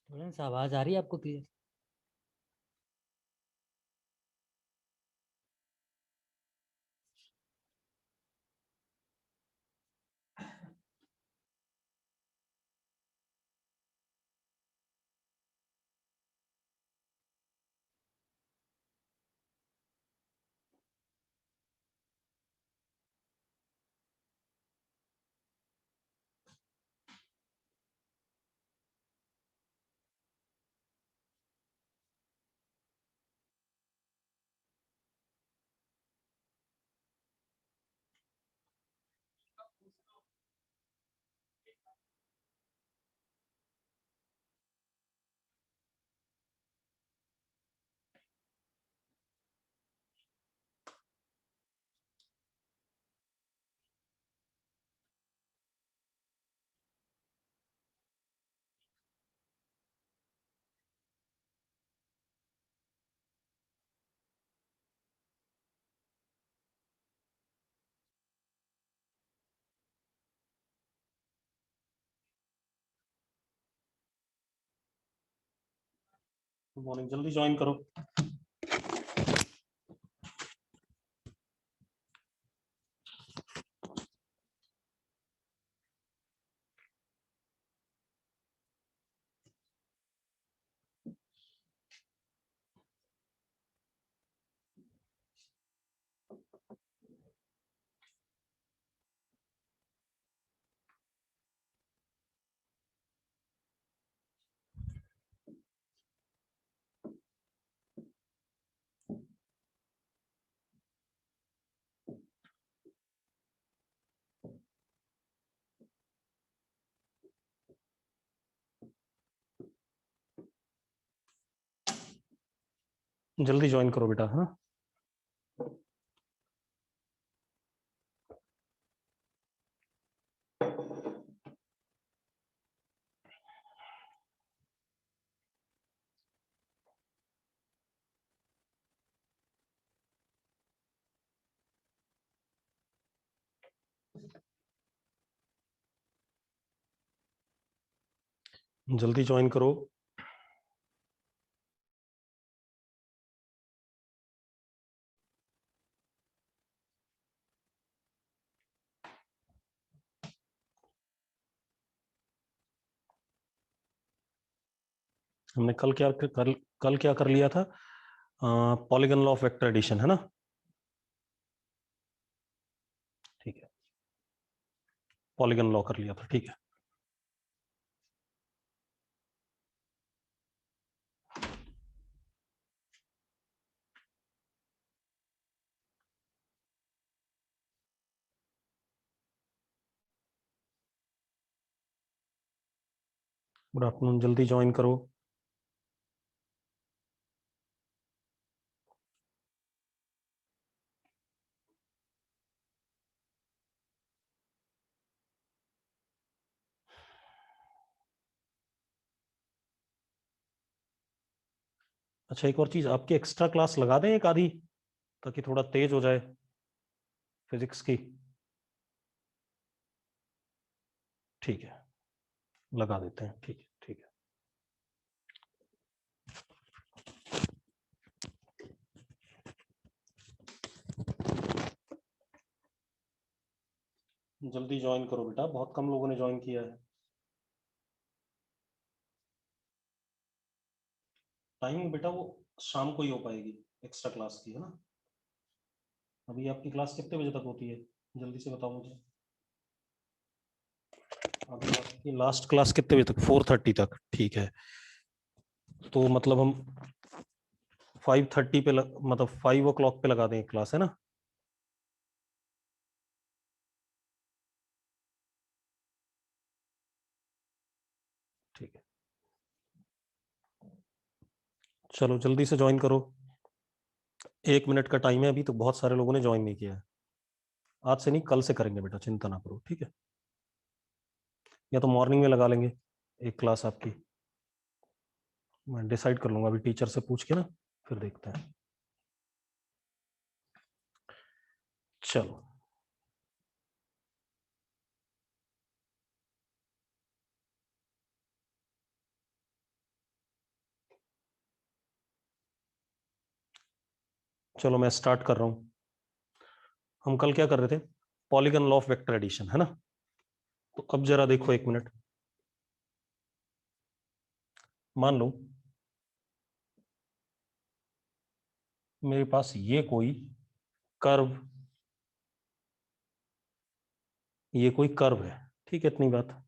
Students आवाज आ रही है आपको क्लियर? गुड मॉर्निंग, जल्दी ज्वाइन करो। जल्दी ज्वाइन करो बेटा, है ना। जल्दी ज्वाइन करो। हमने कल क्या कर लिया था? Polygon law of vector addition, है ना। ठीक है, पॉलीगन लॉ कर लिया था, ठीक है। गुड आफ्टरनून, जल्दी ज्वाइन करो। अच्छा, एक और चीज, आपकी एक्स्ट्रा क्लास लगा दें एक आधी, ताकि थोड़ा तेज हो जाए फिजिक्स की। ठीक है, लगा देते हैं, ठीक है ठीक है। जल्दी ज्वाइन करो बेटा, बहुत कम लोगों ने ज्वाइन किया है। टाइमिंग बेटा वो शाम को ही हो पाएगी, एक्स्ट्रा क्लास की, है ना। अभी आपकी क्लास कितने बजे तक होती है, जल्दी से बताओ मुझे। अभी आपकी लास्ट क्लास कितने बजे तक? 4:30 तक, ठीक है। तो मतलब हम 5:30 पे मतलब 5 o'clock पे लगा दें क्लास, है ना। ठीक है, चलो जल्दी से ज्वाइन करो। 1 मिनट का टाइम है अभी, तो बहुत सारे लोगों ने ज्वाइन नहीं किया है। आज से नहीं, कल से करेंगे बेटा, चिंता ना करो, ठीक है। या तो मॉर्निंग में लगा लेंगे एक क्लास आपकी, मैं डिसाइड कर लूंगा अभी टीचर से पूछ के ना, फिर देखते हैं। चलो, चलो मैं स्टार्ट कर रहा हूं। हम कल क्या कर रहे थे? Polygon law of vector addition, है ना? तो अब जरा देखो, एक मिनट। मान लो मेरे पास ये कोई कर्व, ये कोई कर्व है, ठीक है, इतनी बात।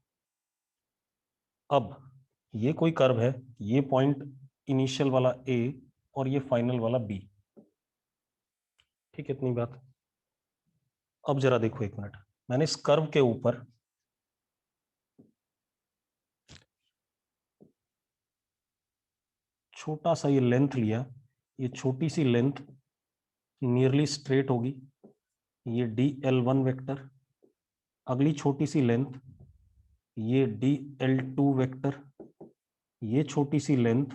अब ये कोई कर्व है, ये पॉइंट इनिशियल वाला ए और ये फाइनल वाला बी, ठीक है, इतनी बात। अब जरा देखो, एक मिनट। मैंने इस कर्व के ऊपर छोटा सा ये लेंथ लिया, ये छोटी सी लेंथ नियरली स्ट्रेट होगी, ये dl1 वेक्टर। अगली छोटी सी लेंथ ये dl2 वेक्टर, ये छोटी सी लेंथ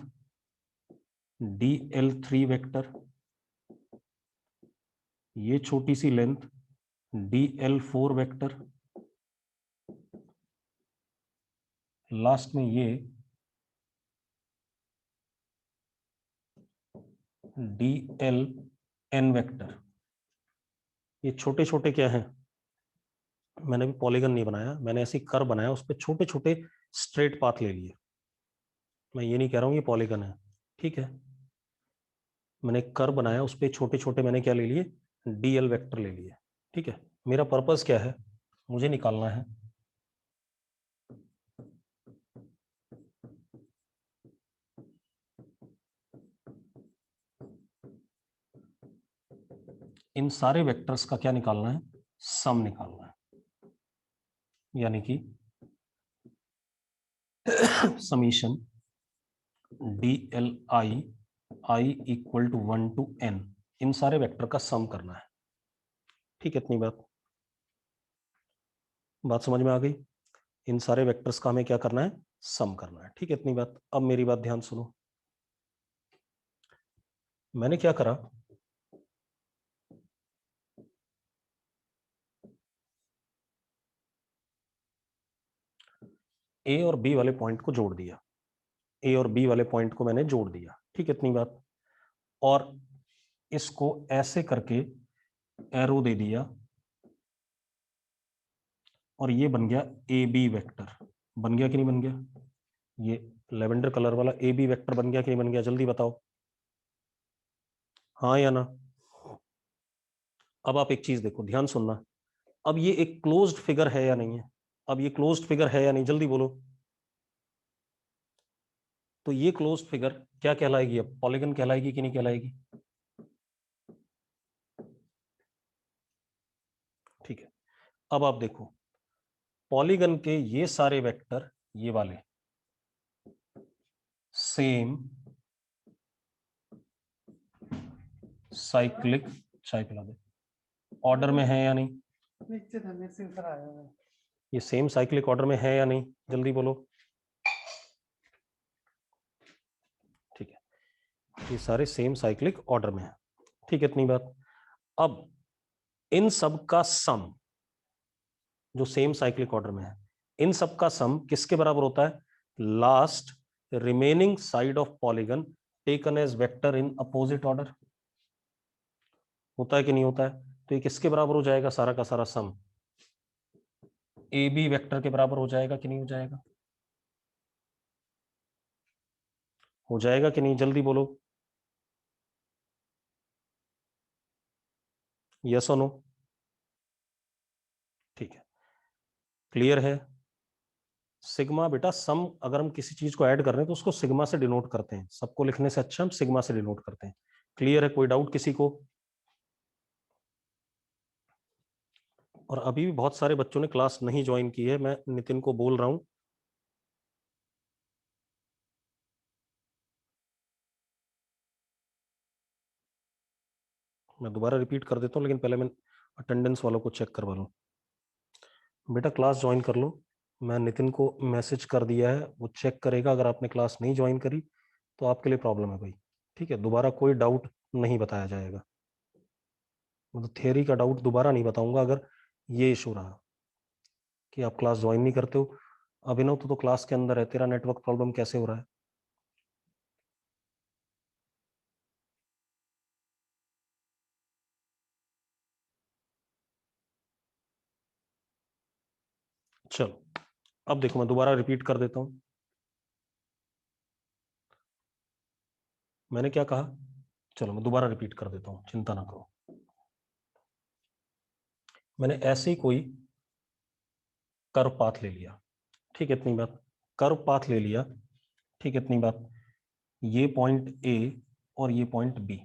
dl3 वेक्टर, ये छोटी C length dl4 vector, last में ये dln वेक्टर। ये छोटे छोटे क्या हैं? मैंने भी पॉलीगन नहीं बनाया, मैंने ऐसी कर्व बनाया, उस पर छोटे छोटे स्ट्रेट पाथ ले लिए। मैं ये नहीं कह रहा हूं ये पॉलीगन है, ठीक है। मैंने एक कर्व बनाया, उस पर छोटे छोटे मैंने क्या ले लिए? dl वेक्टर ले लिए, ठीक है। मेरा पर्पस क्या है? मुझे निकालना है इन सारे वेक्टर्स का क्या निकालना है? सम निकालना है, यानी कि summation dli equal to 1 to n, इन सारे वेक्टर का सम करना है, ठीक है, इतनी बात समझ में आ गई? इन सारे वेक्टर्स का हमें क्या करना है? सम करना है, ठीक है, इतनी बात। अब मेरी बात ध्यान सुनो। मैंने क्या करा, ए और बी वाले पॉइंट को जोड़ दिया, ए और बी वाले पॉइंट को मैंने जोड़ दिया, ठीक है, इतनी बात। और इसको ऐसे करके एरो दे दिया, और ये बन गया ए बी वेक्टर। बन गया कि नहीं बन गया? ये लेवेंडर कलर वाला ए बी वेक्टर बन गया कि नहीं बन गया? जल्दी बताओ, हाँ या ना? अब आप एक चीज देखो, ध्यान सुनना। अब ये एक क्लोज्ड फिगर है या नहीं है? अब ये क्लोज्ड फिगर है या नहीं? जल्दी बोलो। तो ये क्लोज्ड फिगर क्या कहलाएगी? अब पॉलीगन कहलाएगी कि नहीं कहलाएगी? ठीक है। अब आप देखो, पॉलीगन के ये सारे वेक्टर, ये वाले सेम साइक्लिक, चाय पिला दे, ऑर्डर में है या नहीं? नीचे था, नीचे ऊपर आया है। ये सेम साइक्लिक ऑर्डर में है या नहीं? जल्दी बोलो। ठीक है, ये सारे सेम साइक्लिक ऑर्डर में है, ठीक है, इतनी बात। अब इन सब का सम, जो सेम साइक्लिक ऑर्डर में है, इन सब का सम किसके बराबर होता है? Last remaining side of polygon taken as vector in opposite order. होता है कि नहीं होता है? तो ये किसके बराबर हो जाएगा? सारा का सारा सम ए बी वेक्टर के बराबर हो जाएगा कि नहीं हो जाएगा? हो जाएगा कि नहीं? जल्दी बोलो, यस और नो? ठीक है, क्लियर है? सिग्मा बेटा सम, अगर हम किसी चीज को ऐड कर रहे हैं तो उसको सिग्मा से डिनोट करते हैं, सबको लिखने से अच्छा हम सिग्मा से डिनोट करते हैं। क्लियर है? कोई डाउट किसी को? और अभी भी बहुत सारे बच्चों ने क्लास नहीं ज्वाइन की है, मैं नितिन को बोल रहा हूं। मैं दोबारा रिपीट कर देता हूं, लेकिन पहले मैं अटेंडेंस वालों को चेक करवा लूं। बेटा क्लास ज्वाइन कर लो, मैं नितिन को मैसेज कर दिया है, वो चेक करेगा। अगर आपने क्लास नहीं ज्वाइन करी तो आपके लिए प्रॉब्लम है भाई, ठीक है। दोबारा कोई डाउट नहीं बताया जाएगा, मतलब थियरी का डाउट दोबारा नहीं बताऊंगा अगर ये इशू रहा कि आप क्लास ज्वाइन नहीं करते हो। अभिनव तो क्लास के अंदर है, तेरा नेटवर्क प्रॉब्लम कैसे हो रहा है? अब देखो मैं दोबारा रिपीट कर देता हूं। मैंने क्या कहा, चलो मैं दोबारा रिपीट कर देता हूं, चिंता ना करो। मैंने ऐसे ही कोई कर्व पाथ ले लिया, ठीक है, इतनी बात। कर्व पाथ ले लिया, ठीक है, इतनी बात। ये पॉइंट ए और ये पॉइंट बी,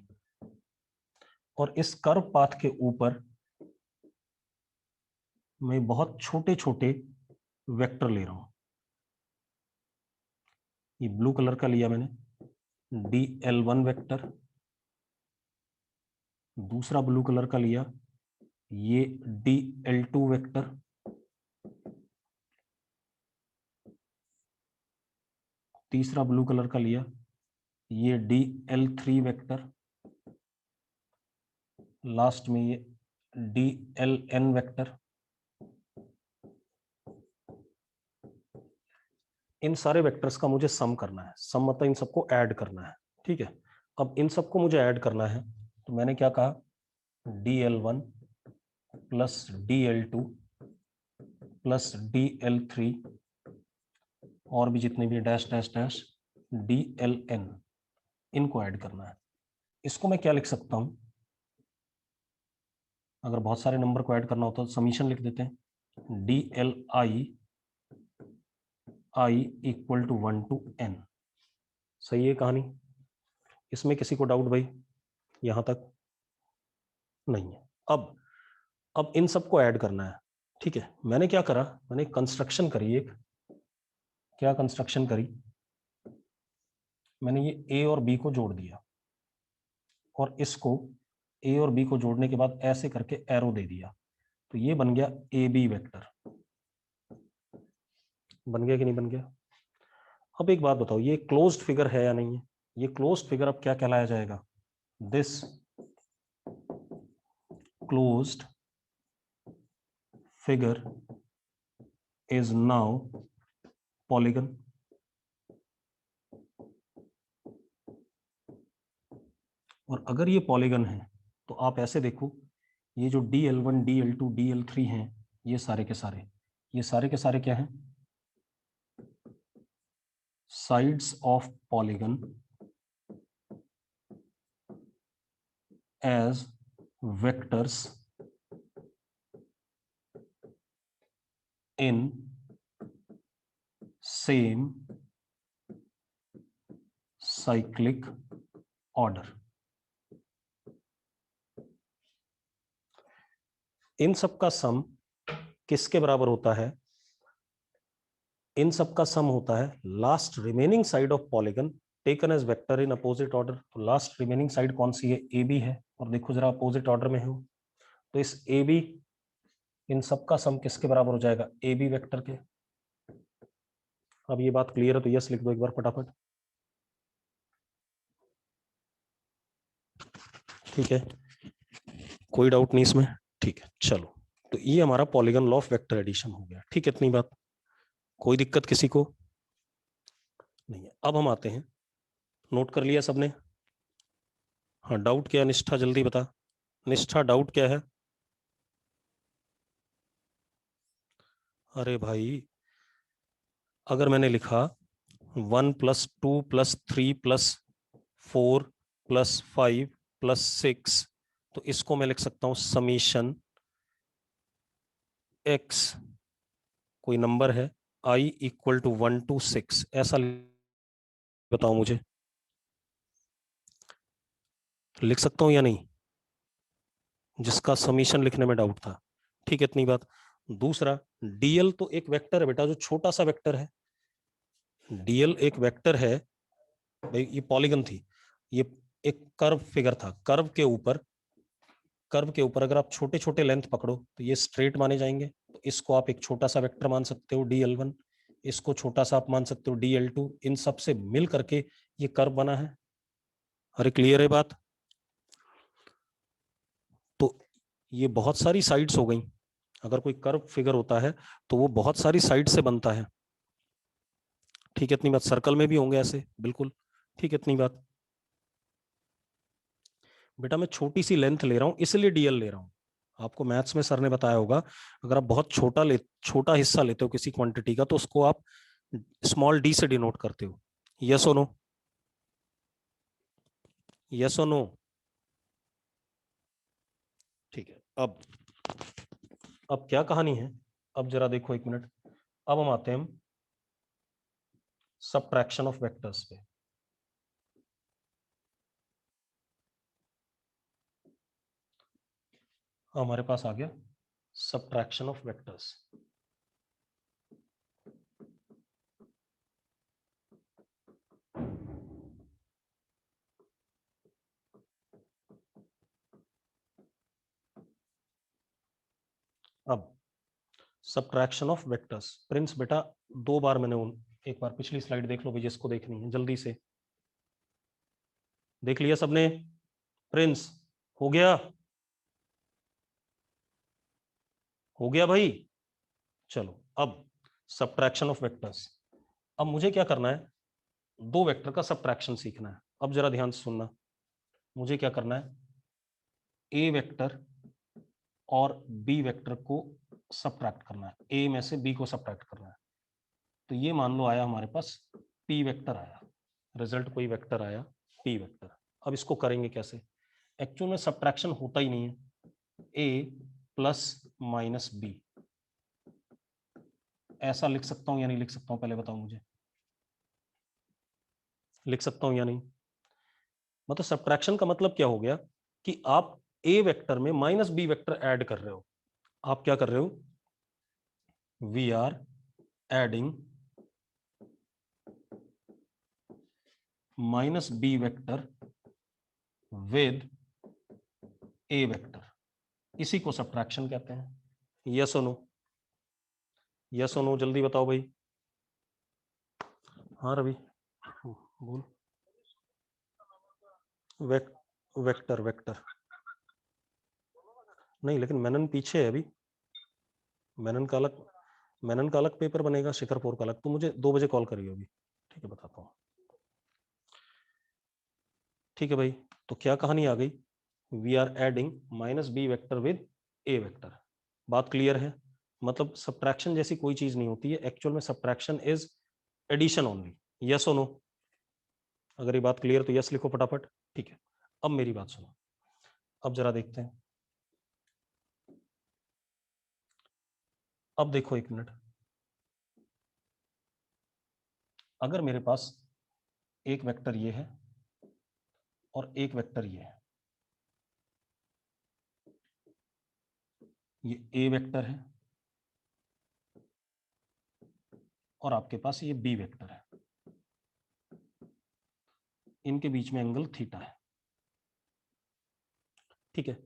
और इस कर्व पाथ के ऊपर मैं बहुत छोटे छोटे वेक्टर ले रहा हूं। ये ब्लू कलर का लिया मैंने, DL1 वेक्टर। दूसरा ब्लू कलर का लिया, ये DL2 वेक्टर। तीसरा ब्लू कलर का लिया, ये DL3 वेक्टर। लास्ट में ये DLN वेक्टर। इन सारे वेक्टर्स का मुझे सम करना है। सम मतलब इन सबको ऐड करना है, ठीक है। अब इन सबको मुझे ऐड करना है, तो मैंने क्या कहा, DL1 plus DL2 plus DL3 और भी जितने भी डैश डैश डैश DLN, इनको ऐड करना है। इसको मैं क्या लिख सकता हूं, अगर बहुत सारे नंबर को ऐड करना होता तो समीशन लिख देते हैं, DLI I equal to 1 to n। सही है कहानी? इसमें किसी को डाउट भाई? यहां तक नहीं है। अब इन सबको ऐड करना है, ठीक है। मैंने क्या करा, मैंने कंस्ट्रक्शन करी एक। क्या कंस्ट्रक्शन करी, मैंने ये ए और बी को जोड़ दिया, और इसको ए और बी को जोड़ने के बाद ऐसे करके एरो दे दिया, तो ये बन गया ए बी वेक्टर। बन गया कि नहीं बन गया? अब एक बात बताओ, ये क्लोज्ड फिगर है या नहीं है? ये क्लोज्ड फिगर अब क्या कहलाया जाएगा? This closed figure is now polygon. और अगर ये पॉलीगन है तो आप ऐसे देखो, ये जो DL1 DL2 DL3 हैं, ये सारे के सारे क्या हैं? Sides of polygon as vectors in same cyclic order. इन सब का सम किसके बराबर होता है? इन सब का सम होता है last remaining side of polygon taken as vector in opposite order. तो लास्ट रिमेनिंग साइड कौन सी है? ए बी है, और देखो जरा अपोजिट ऑर्डर में हो, तो इस ए बी, इन सब का सम किसके बराबर हो जाएगा? ए बी वेक्टर के। अब ये बात क्लियर है तो यस लिख दो एक बार फटाफट। ठीक है, कोई डाउट नहीं इसमें? ठीक है, चलो, तो ये हमारा polygon law of vector addition हो गया। ठीक है, इतनी बात, कोई दिक्कत किसी को नहीं है। अब हम आते हैं, नोट कर लिया सबने? हाँ, डाउट क्या? निष्ठा जल्दी बता, निष्ठा डाउट क्या है? अरे भाई, अगर मैंने लिखा 1 + 2 + 3 + 4 + 5 + 6, तो इसको मैं लिख सकता हूं समीशन x, कोई नंबर है, i इक्वल टू 1 to 6, ऐसा बताओ मुझे, लिख सकता हूं या नहीं? जिसका समीशन लिखने में डाउट था। ठीक है, इतनी बात। दूसरा, dl तो एक वेक्टर है बेटा, जो छोटा सा वेक्टर है। dl एक वेक्टर है भाई, ये पॉलीगन थी, ये एक कर्व फिगर था। कर्व के ऊपर अगर आप छोटे छोटे लेंथ पकड़ो तो ये स्ट्रेट माने जाएंगे। तो इसको आप एक छोटा सा वेक्टर मान सकते हो DL1, इसको छोटा सा आप मान सकते हो DL2। इन सब से मिल करके ये कर्व बना है। अरे क्लियर है बात? तो ये बहुत सारी साइड्स हो गई। अगर कोई कर्व फिगर होता है तो वो बहुत सारी साइड से बनता है। ठीक है, इतनी बात। सर्कल में भी होंगे ऐसे, बिल्कुल। ठीक है, इतनी बात। बेटा मैं छोटी सी लेंथ ले रहा हूं इसलिए DL ले रहा हूं। आपको मैथ्स में सर ने बताया होगा, अगर आप बहुत छोटा हिस्सा लेते हो किसी क्वांटिटी का तो उसको आप स्मॉल डी से डिनोट करते हो। यस और नो? यस और नो? ठीक है। अब क्या कहानी है, अब जरा देखो एक मिनट। अब हम आते हैं सबट्रैक्शन ऑफ वेक्टर्स पे। हमारे पास आ गया सबट्रैक्शन ऑफ वेक्टर्स। अब सबट्रैक्शन ऑफ वेक्टर्स, प्रिंस बेटा 2 बार मैंने एक बार पिछली स्लाइड देख लो भाई, जिसको देखनी है जल्दी से। देख लिया सबने? प्रिंस हो गया? हो गया भाई? चलो अब सबट्रैक्शन ऑफ वेक्टर्स। अब मुझे क्या करना है, 2 वेक्टर का सबट्रैक्शन सीखना है। अब जरा ध्यान से सुनना, मुझे क्या करना है, ए वेक्टर और बी वेक्टर को सबट्रैक्ट करना है, ए में से बी को सबट्रैक्ट करना है। तो ये मान लो आया हमारे पास पी वेक्टर आया, रिजल्ट कोई वेक्टर आया पी वेक्टर। अब इसको करेंगे कैसे? एक्चुअल में सबट्रैक्शन होता ही नहीं है, ए प्लस माइनस बी, ऐसा लिख सकता हूं या नहीं लिख सकता हूं, पहले बताओ मुझे। लिख सकता हूं या नहीं? मतलब सबट्रैक्शन का मतलब क्या हो गया कि आप ए वेक्टर में माइनस बी वेक्टर ऐड कर रहे हो। आप क्या कर रहे हो? We are adding minus B vector with A vector, इसी को सबट्रैक्शन कहते हैं। यस और नो? यस और नो जल्दी बताओ भाई। हाँ रवि बोल। वेक्टर वेक्टर नहीं, लेकिन मेनन पीछे है अभी। मेनन का अलग पेपर बनेगा, शिखरपुर का अलग। तो मुझे 2 बजे कॉल करिए अभी, ठीक है? बताता हूँ। ठीक है भाई, तो क्या कहानी आ गई? We are adding minus B vector with A vector. बात क्लियर है? मतलब सबट्रैक्शन जैसी कोई चीज नहीं होती है, एक्चुअल में subtraction is addition only. Yes और नो? अगर ये बात क्लियर तो यस लिखो फटाफट। ठीक है, अब मेरी बात सुनो, अब जरा देखते हैं। अब देखो एक मिनट, अगर मेरे पास एक वेक्टर ये है और एक वेक्टर ये है, ये ए वेक्टर है और आपके पास ये बी वेक्टर है, इनके बीच में एंगल थीटा है। ठीक है,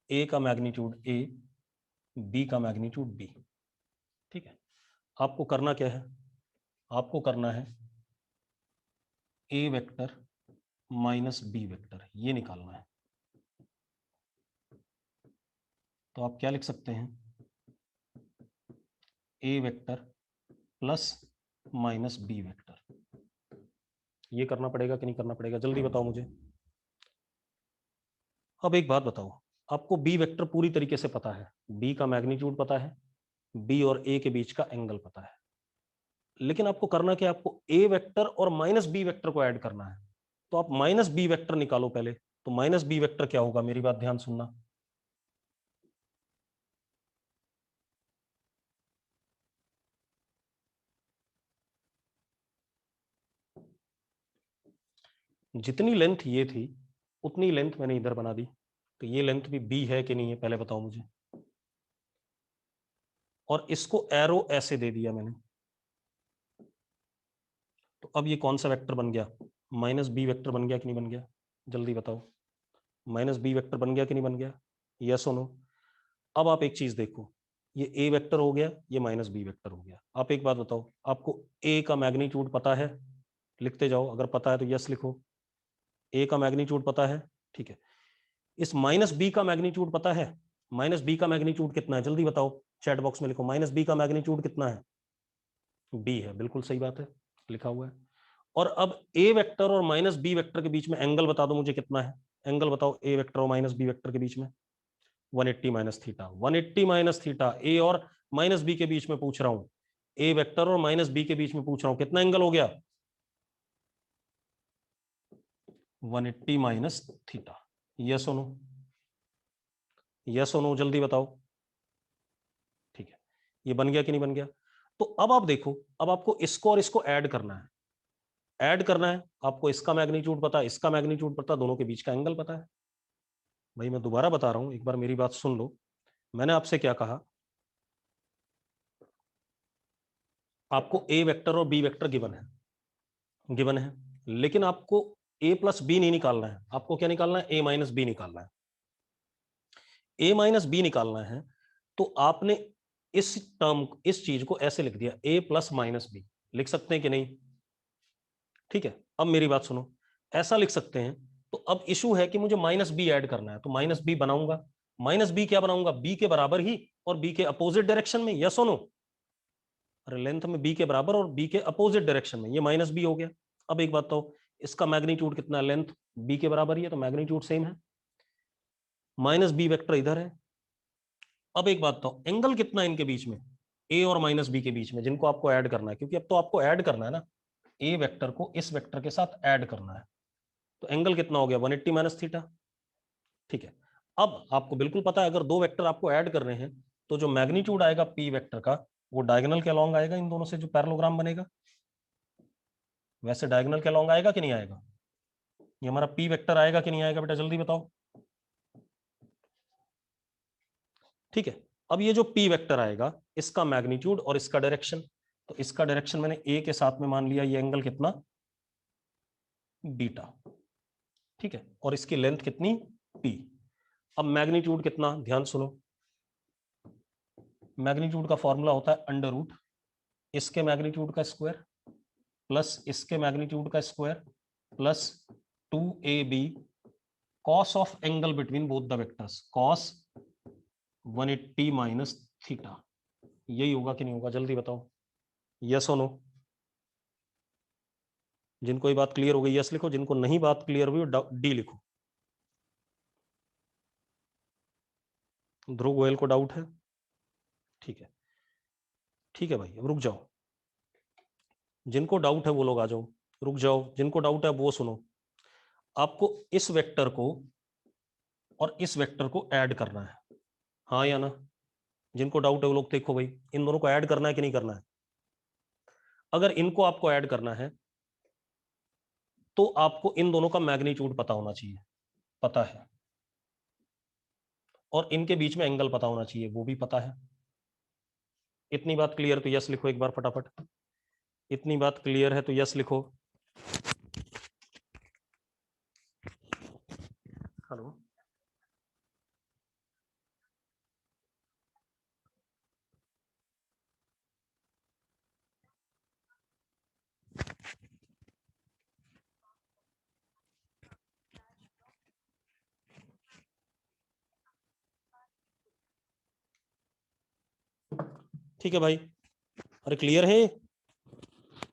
ए का मैग्नीट्यूड ए, बी का मैग्नीट्यूड बी। ठीक है, आपको करना क्या है? आपको करना है A vector minus B vector, ये निकालना है। तो आप क्या लिख सकते हैं? A vector plus minus B vector. ये करना पड़ेगा कि नहीं करना पड़ेगा, जल्दी बताओ मुझे। अब एक बात बताओ, आपको बी वेक्टर पूरी तरीके से पता है, बी का मैग्नीट्यूड पता है, बी और ए के बीच का एंगल पता है, लेकिन आपको करना क्या, आपको ए वेक्टर और माइनस बी वेक्टर को ऐड करना है। तो आप माइनस बी वेक्टर निकालो पहले। तो माइनस बी वेक्टर क्या होगा, मेरी बात ध्यान सुनना। जितनी लेंथ ये थी उतनी लेंथ मैंने इधर बना दी, तो ये लेंथ भी बी है कि नहीं है, पहले बताओ मुझे। और इसको एरो ऐसे दे दिया मैंने, तो अब ये कौन सा वेक्टर बन गया? माइनस बी वेक्टर बन गया कि नहीं बन गया, जल्दी बताओ। माइनस बी वेक्टर बन गया कि नहीं बन गया? यस और नो? अब आप एक चीज देखो, ये ए वेक्टर हो गया, ये माइनस बी वेक्टर हो गया। आप एक बात बताओ, आपको ए का मैग्नीट्यूड पता है? लिखते जाओ, अगर पता है तो यस लिखो। ए का मैग्नीट्यूड पता है, ठीक है। इस माइनस बी का मैग्नीट्यूड पता है? माइनस बी का मैग्नीट्यूड कितना है, जल्दी बताओ, चैट बॉक्स में लिखो। माइनस बी का मैग्नीट्यूड कितना है? बी है, बिल्कुल सही बात है, लिखा हुआ है। और अब ए वेक्टर और माइनस बी वेक्टर के बीच में एंगल बता दो मुझे कितना है। एंगल बताओ ए वेक्टर और माइनस बी वेक्टर के बीच में। 180 माइनस थीटा, 180 माइनस थीटा, ए और माइनस बी के बीच में पूछ रहा हूं, ए वेक्टर और माइनस बी के बीच में पूछ रहा हूं, कितना एंगल हो गया? 180 माइनस थीटा। यस और नो? यस और नो, जल्दी बताओ। ठीक है, ये बन गया कि नहीं बन गया? तो अब आप देखो, अब आपको इसको और इसको ऐड करना है, ऐड करना है आपको, इसका मैग्नीट्यूड पता है, इसका मैग्नीट्यूड पता, दोनों के बीच का एंगल पता है। भाई मैं दोबारा बता रहा हूं, एक बार मेरी बात सुन लो। मैंने आपसे क्या कहा, आपको ए वेक्टर और बी वेक्टर गिवन है, गिवन है, लेकिन आपको ए प्लस बी नहीं निकालना है, आपको क्या निकालना है? ए माइनस बी निकालना है। ए माइनस बी निकालना है तो आपने इस टर्म, इस चीज को ऐसे लिख दिया, ए प्लस माइनस बी, लिख सकते हैं कि नहीं? ठीक है, अब मेरी बात सुनो, ऐसा लिख सकते हैं। तो अब इशू है कि मुझे माइनस बी ऐड करना है, तो माइनस बी बनाऊंगा। माइनस बी क्या बनाऊंगा? बी के बराबर ही और बी के अपोजिट डायरेक्शन में, यस और नो? अरे लेंथ में बी के बराबर और बी के अपोजिट डायरेक्शन में, ये माइनस बी हो गया। अब एक बात तो, इसका मैग्नीट्यूड कितना है? लेंथ बी के बराबर ही है, तो मैग्नीट्यूड सेम है। माइनस बी वेक्टर इधर है। अब एक बात तो, एंगल कितना है इनके बीच में? ए और माइनस बी के बीच में, जिनको आपको ऐड करना है, क्योंकि अब तो आपको ऐड करना है ना, ए वेक्टर को इस वेक्टर के साथ ऐड करना है। तो एंगल कितना हो गया? 180 माइनस थीटा। ठीक है, अब आपको बिल्कुल पता है, अगर दो वेक्टर आपको ऐड कर रहे हैं तो जो मैग्नीट्यूड आएगा पी वेक्टर का, वो डायगोनल के अलॉन्ग आएगा, इन दोनों से जो पैरेललोग्राम बनेगा, वैसे डायगोनल के अलॉन्ग आएगा कि नहीं आएगा? ये हमारा पी वेक्टर आएगा कि नहीं आएगा बेटा, जल्दी बताओ। ठीक है, अब ये जो पी वेक्टर आएगा, इसका मैग्नीट्यूड और इसका डायरेक्शन, तो इसका डायरेक्शन मैंने ए के साथ में मान लिया, ये एंगल कितना? बीटा। ठीक है, और इसकी लेंथ कितनी? पी। अब मैग्नीट्यूड कितना, ध्यान सुनो, मैग्नीट्यूड का फॉर्मूला होता है अंडर रूट इसके मैग्नीट्यूड का स्क्वायर प्लस इसके मैग्नीट्यूड का square plus 2ab cos of angle between both the vectors, cos 180 minus theta. यही होगा कि नहीं होगा, जल्दी बताओ, यस और नो? जिनको ये बात क्लियर हो गई यस लिखो, जिनको नहीं बात क्लियर हुई डी लिखो। ध्रुव गोयल को डाउट है? ठीक है, ठीक है भाई, अब रुक जाओ, जिनको डाउट है वो लोग आ जाओ, रुक जाओ, जिनको डाउट है वो सुनो। आपको इस वेक्टर को और इस वेक्टर को ऐड करना है, हाँ या ना? जिनको डाउट है वो लोग देखो भाई, इन दोनों को ऐड करना है कि नहीं करना है? अगर इनको आपको ऐड करना है तो आपको इन दोनों का मैग्नीट्यूड पता होना चाहिए, पता है, और इनके बीच में एंगल पता होना चाहिए, वो भी पता है। इतनी बात क्लियर तो यस लिखो एक बार फटाफट, इतनी बात क्लियर है तो यस लिखो। हेलो, ठीक है भाई, अरे क्लियर है,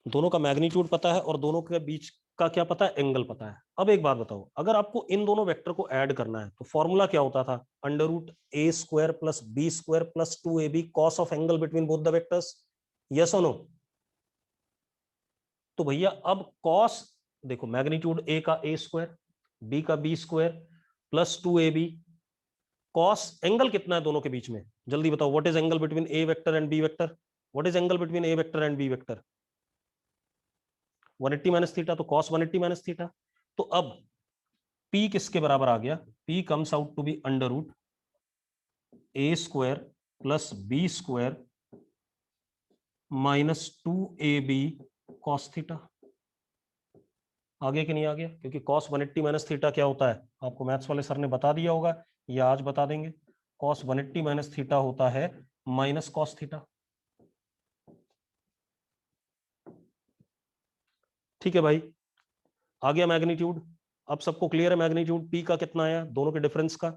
दोनों का मैग्नीट्यूड पता है और दोनों के बीच का क्या पता है? एंगल पता है। अब एक बात बताओ, अगर आपको इन दोनों वेक्टर को ऐड करना है तो फॉर्मूला क्या होता था? Under root A square plus B square plus 2ab cos of angle between both the vectors, yes और नो? तो भैया अब कॉस, देखो मैग्नीट्यूड ए का ए स्क्वायर, बी का B square plus 2ab, cos angle कितना है दोनों के बीच में? जल्दी बताओ, what is angle between A vector and B vector? What is angle between A vector and B vector? 180 minus theta, तो कॉस 180 माइनस थीटा। तो अब P किसके बराबर आ गया? P comes out to be under root A square plus B square minus 2ab cos theta. आगे कि नहीं आ गया? क्योंकि कॉस 180 माइनस थीटा क्या होता है, आपको मैथ्स वाले सर ने बता दिया होगा या आज बता देंगे। कॉस 180 माइनस थीटा होता है माइनस कॉस थीटा। ठीक है भाई, आ गया मैग्नीट्यूड। अब सबको क्लियर है मैग्नीट्यूड P का कितना आया दोनों के डिफरेंस का?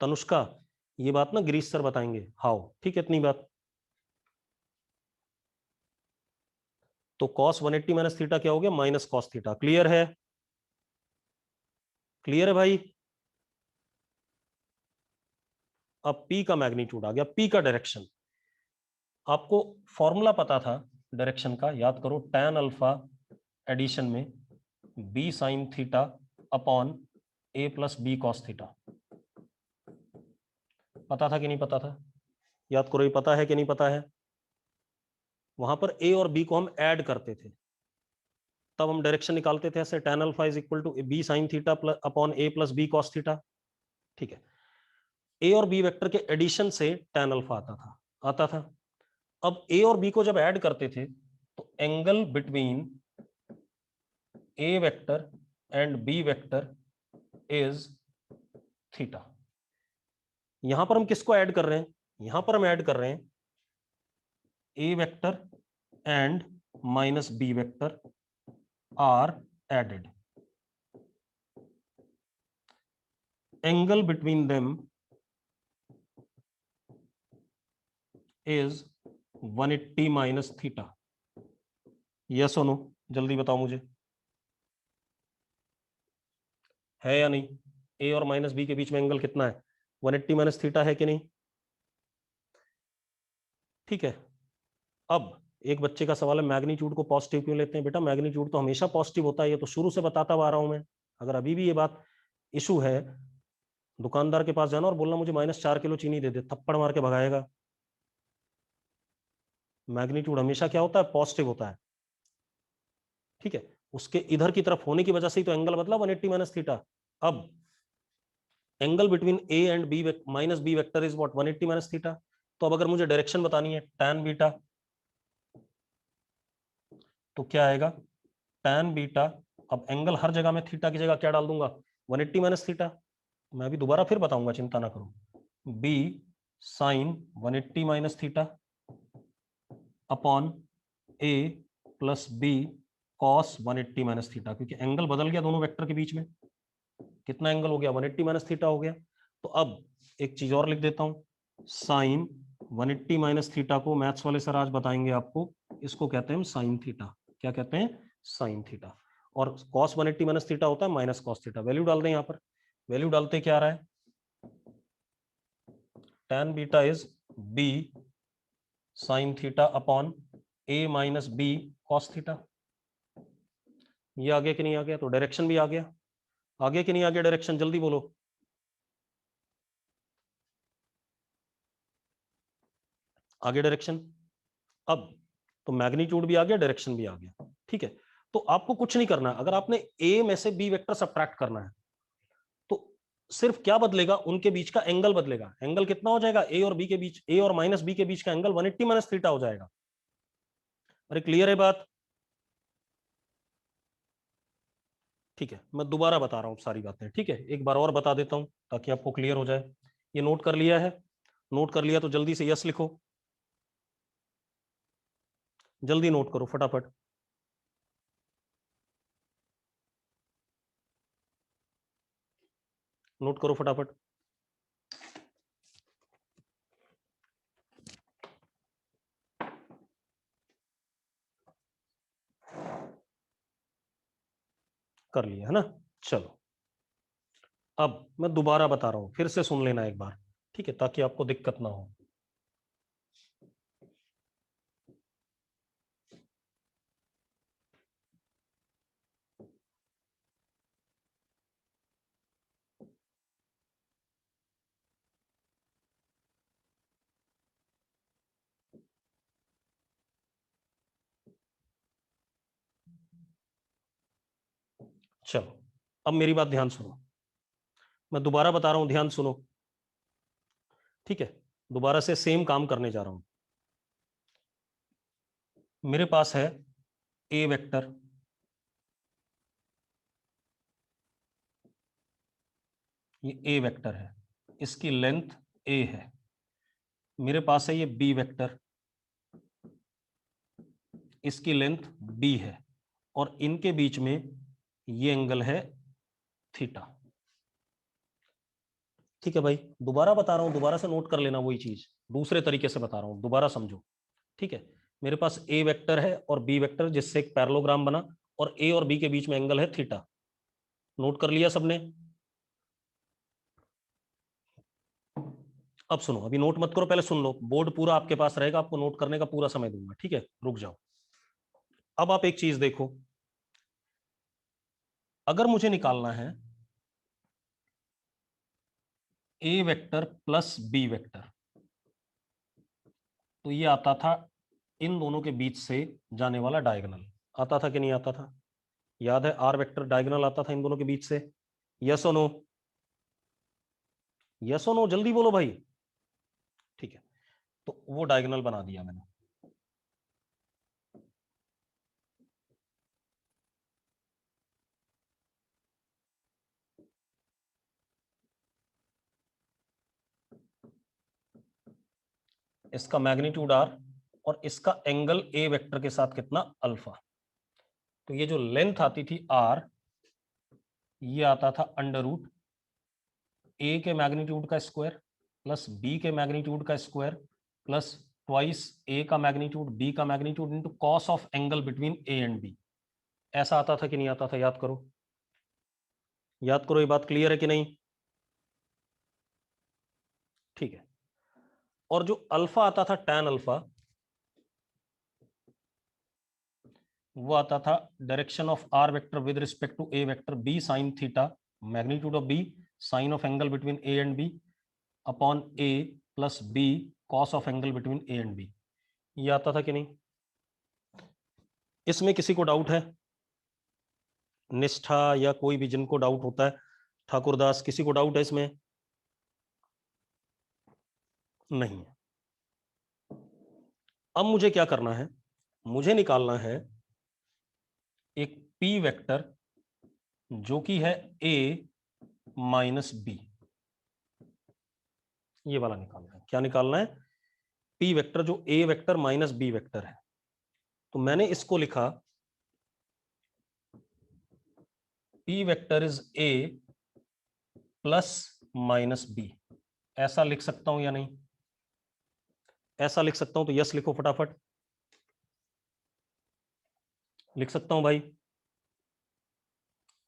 तनुष्का, ये बात ना गिरीश सर बताएंगे हाउ, ठीक है, इतनी बात। तो cos 180 माइनस थीटा क्या हो गया? Minus cos theta. क्लियर है? क्लियर है भाई? अब P का मैग्नीट्यूड आ गया, P का डायरेक्शन। आपको फॉर्मूला पता था डायरेक्शन का, याद करो, tan अल्फा एडिशन में B sin theta upon A plus B cos theta. पता था कि नहीं पता था? याद करो, ये पता है कि नहीं पता है? वहां पर A और B को हम ऐड करते थे, तब हम डायरेक्शन निकालते थे ऐसे, tan alpha is equal to B sin theta upon A plus B cos theta. ठीक है, A और B वेक्टर के एडिशन से tan अल्फा आता था। अब A और B को जब ऐड करते थे तो angle between A vector and B vector is theta. यहां पर हम किसको ऐड कर रहे हैं? यहां पर हम ऐड कर रहे हैं A vector and minus B vector are added. Angle between them is 180 minus theta. Yes और नो, जल्दी बताओ मुझे, है या नहीं? ए और माइनस बी के बीच में एंगल कितना है? 180 माइनस थीटा है कि नहीं? ठीक है। अब एक बच्चे का सवाल है, मैग्नीट्यूड को पॉजिटिव क्यों लेते हैं? बेटा मैग्नीट्यूड तो हमेशा पॉजिटिव होता है, ये तो शुरू से बताता हुआ आ रहा हूं मैं। अगर अभी भी ये बात इशू है, दुकानदार के पास जाना और बोलना मुझे -4 किलो चीनी दे दे, थप्पड़ मार के भगाएगा। मैग्नीट्यूड हमेशा क्या होता है? पॉजिटिव होता है। ठीक है, उसके इधर की तरफ होने की वजह से ही तो एंगल बदला 180 माइनस थीटा। अब angle between A and B minus B vector is what? 180 minus theta. तो अब अगर मुझे डायरेक्शन बतानी है, tan बीटा, तो क्या आएगा? tan बीटा, अब एंगल हर जगह में थीटा की जगह क्या डाल दूंगा? 180 माइनस थीटा। मैं अभी दोबारा फिर बताऊंगा, चिंता ना करो। b sine 180 minus theta upon a plus b cos 180 minus theta, क्योंकि एंगल बदल गया दोनों वेक्टर के बीच में। कितना एंगल हो गया? 180 माइनस थीटा हो गया। तो अब एक चीज और लिख देता हूं, साइन 180 माइनस थीटा को मैथ्स वाले सर आज बताएंगे आपको, इसको कहते हैं साइन थीटा। क्या कहते हैं? Sine theta. और कॉस 180 माइनस थीटा होता है माइनस कॉस थीटा। वैल्यू डाल दें यहां पर, वैल्यू डालते क्या आ रहा है? tan beta is b sign theta upon a minus b cos theta. ये आ गया कि नहीं आ गया? तो डायरेक्शन भी आ गया। आ गया कि नहीं आ गया डायरेक्शन? जल्दी बोलो। आगे डायरेक्शन। अब तो मैग्नीट्यूड भी आ गया, डायरेक्शन भी आ गया। ठीक है, तो आपको कुछ नहीं करना। अगर आपने ए में से बी वेक्टर सब्ट्रैक्ट करना है तो सिर्फ क्या बदलेगा? उनके बीच का एंगल बदलेगा। एंगल कितना हो जाएगा? ए और बी के बीच, ए और माइनस बी के बीच का एंगल 180 माइनस थीटा हो जाएगा। अरे क्लियर है बात? ठीक है, मैं दोबारा बता रहा हूं सारी बातें। ठीक है, एक बार और बता देता हूं ताकि आपको क्लियर हो जाए। ये नोट कर लिया है? नोट कर लिया तो जल्दी से यस लिखो, जल्दी नोट करो फटाफट। नोट करो फटाफट। कर लिया है ना? चलो, अब मैं दोबारा बता रहा हूं, फिर से सुन लेना एक बार, ठीक है, ताकि आपको दिक्कत ना हो। चलो, अब मेरी बात ध्यान सुनो, मैं दोबारा बता रहा हूं, ध्यान सुनो। ठीक है, दोबारा से सेम काम करने जा रहा हूं। मेरे पास है A vector, A A vector है, इसकी लेंथ ए है। मेरे पास है ये बी वेक्टर, इसकी लेंथ बी है, और इनके बीच में ये एंगल है थीटा। ठीक है भाई, दोबारा बता रहा हूं, दोबारा से नोट कर लेना वही चीज, दूसरे तरीके से बता रहा हूं, दोबारा समझो। ठीक है, मेरे पास ए वेक्टर है और बी वेक्टर, जिससे एक पैरेललोग्राम बना, और ए और बी के बीच में एंगल है थीटा। नोट कर लिया सबने? अब सुनो, अभी नोट मत करो, पहले सुन लो, बोर्ड पूरा आपके पास रहेगा, आपको नोट करने का पूरा समय दूंगा, ठीक है, रुक जाओ। अब आप एक चीज देखो, अगर मुझे निकालना है A vector plus B vector, तो ये आता था इन दोनों के बीच से जाने वाला डायगोनल, आता था कि नहीं आता था? याद है, आर वेक्टर डायगोनल आता था इन दोनों के बीच से, यस और नो? यस और नो, जल्दी बोलो भाई। ठीक है, तो वो डायगोनल बना दिया मैंने। इसका मैग्नीट्यूड आर और इसका एंगल ए वेक्टर के साथ कितना, अल्फा। तो ये जो लेंथ आती थी आर, ये आता था अंडर रूट ए के मैग्नीट्यूड का स्क्वायर प्लस बी के मैग्नीट्यूड का स्क्वायर प्लस ट्वाइस ए का मैग्नीट्यूड बी का magnitude into cos of angle between A and B. ऐसा आता था कि नहीं आता था? याद करो, याद करो, ये बात क्लियर है कि नहीं? ठीक है। और जो अल्फा आता था, टैन अल्फा, वो आता था direction of R vector with respect to A vector, B sine theta, magnitude of B, sine of angle between A and B upon A plus B cos of angle between A and B. ये आता था कि नहीं? इसमें किसी को doubt है? निष्ठा या कोई भी जिनको डाउट होता है, ठाकुरदास, किसी को डाउट है इसमें? नहीं है। अब मुझे क्या करना है, मुझे निकालना है एक पी वेक्टर जो कि है a माइनस बी, ये वाला निकालना है। क्या निकालना है? पी वेक्टर जो a vector minus B vector है। तो मैंने इसको लिखा P vector is a plus minus B. ऐसा लिख सकता हूं या नहीं? ऐसा लिख सकता हूं तो यस लिखो फटाफट। लिख सकता हूं भाई?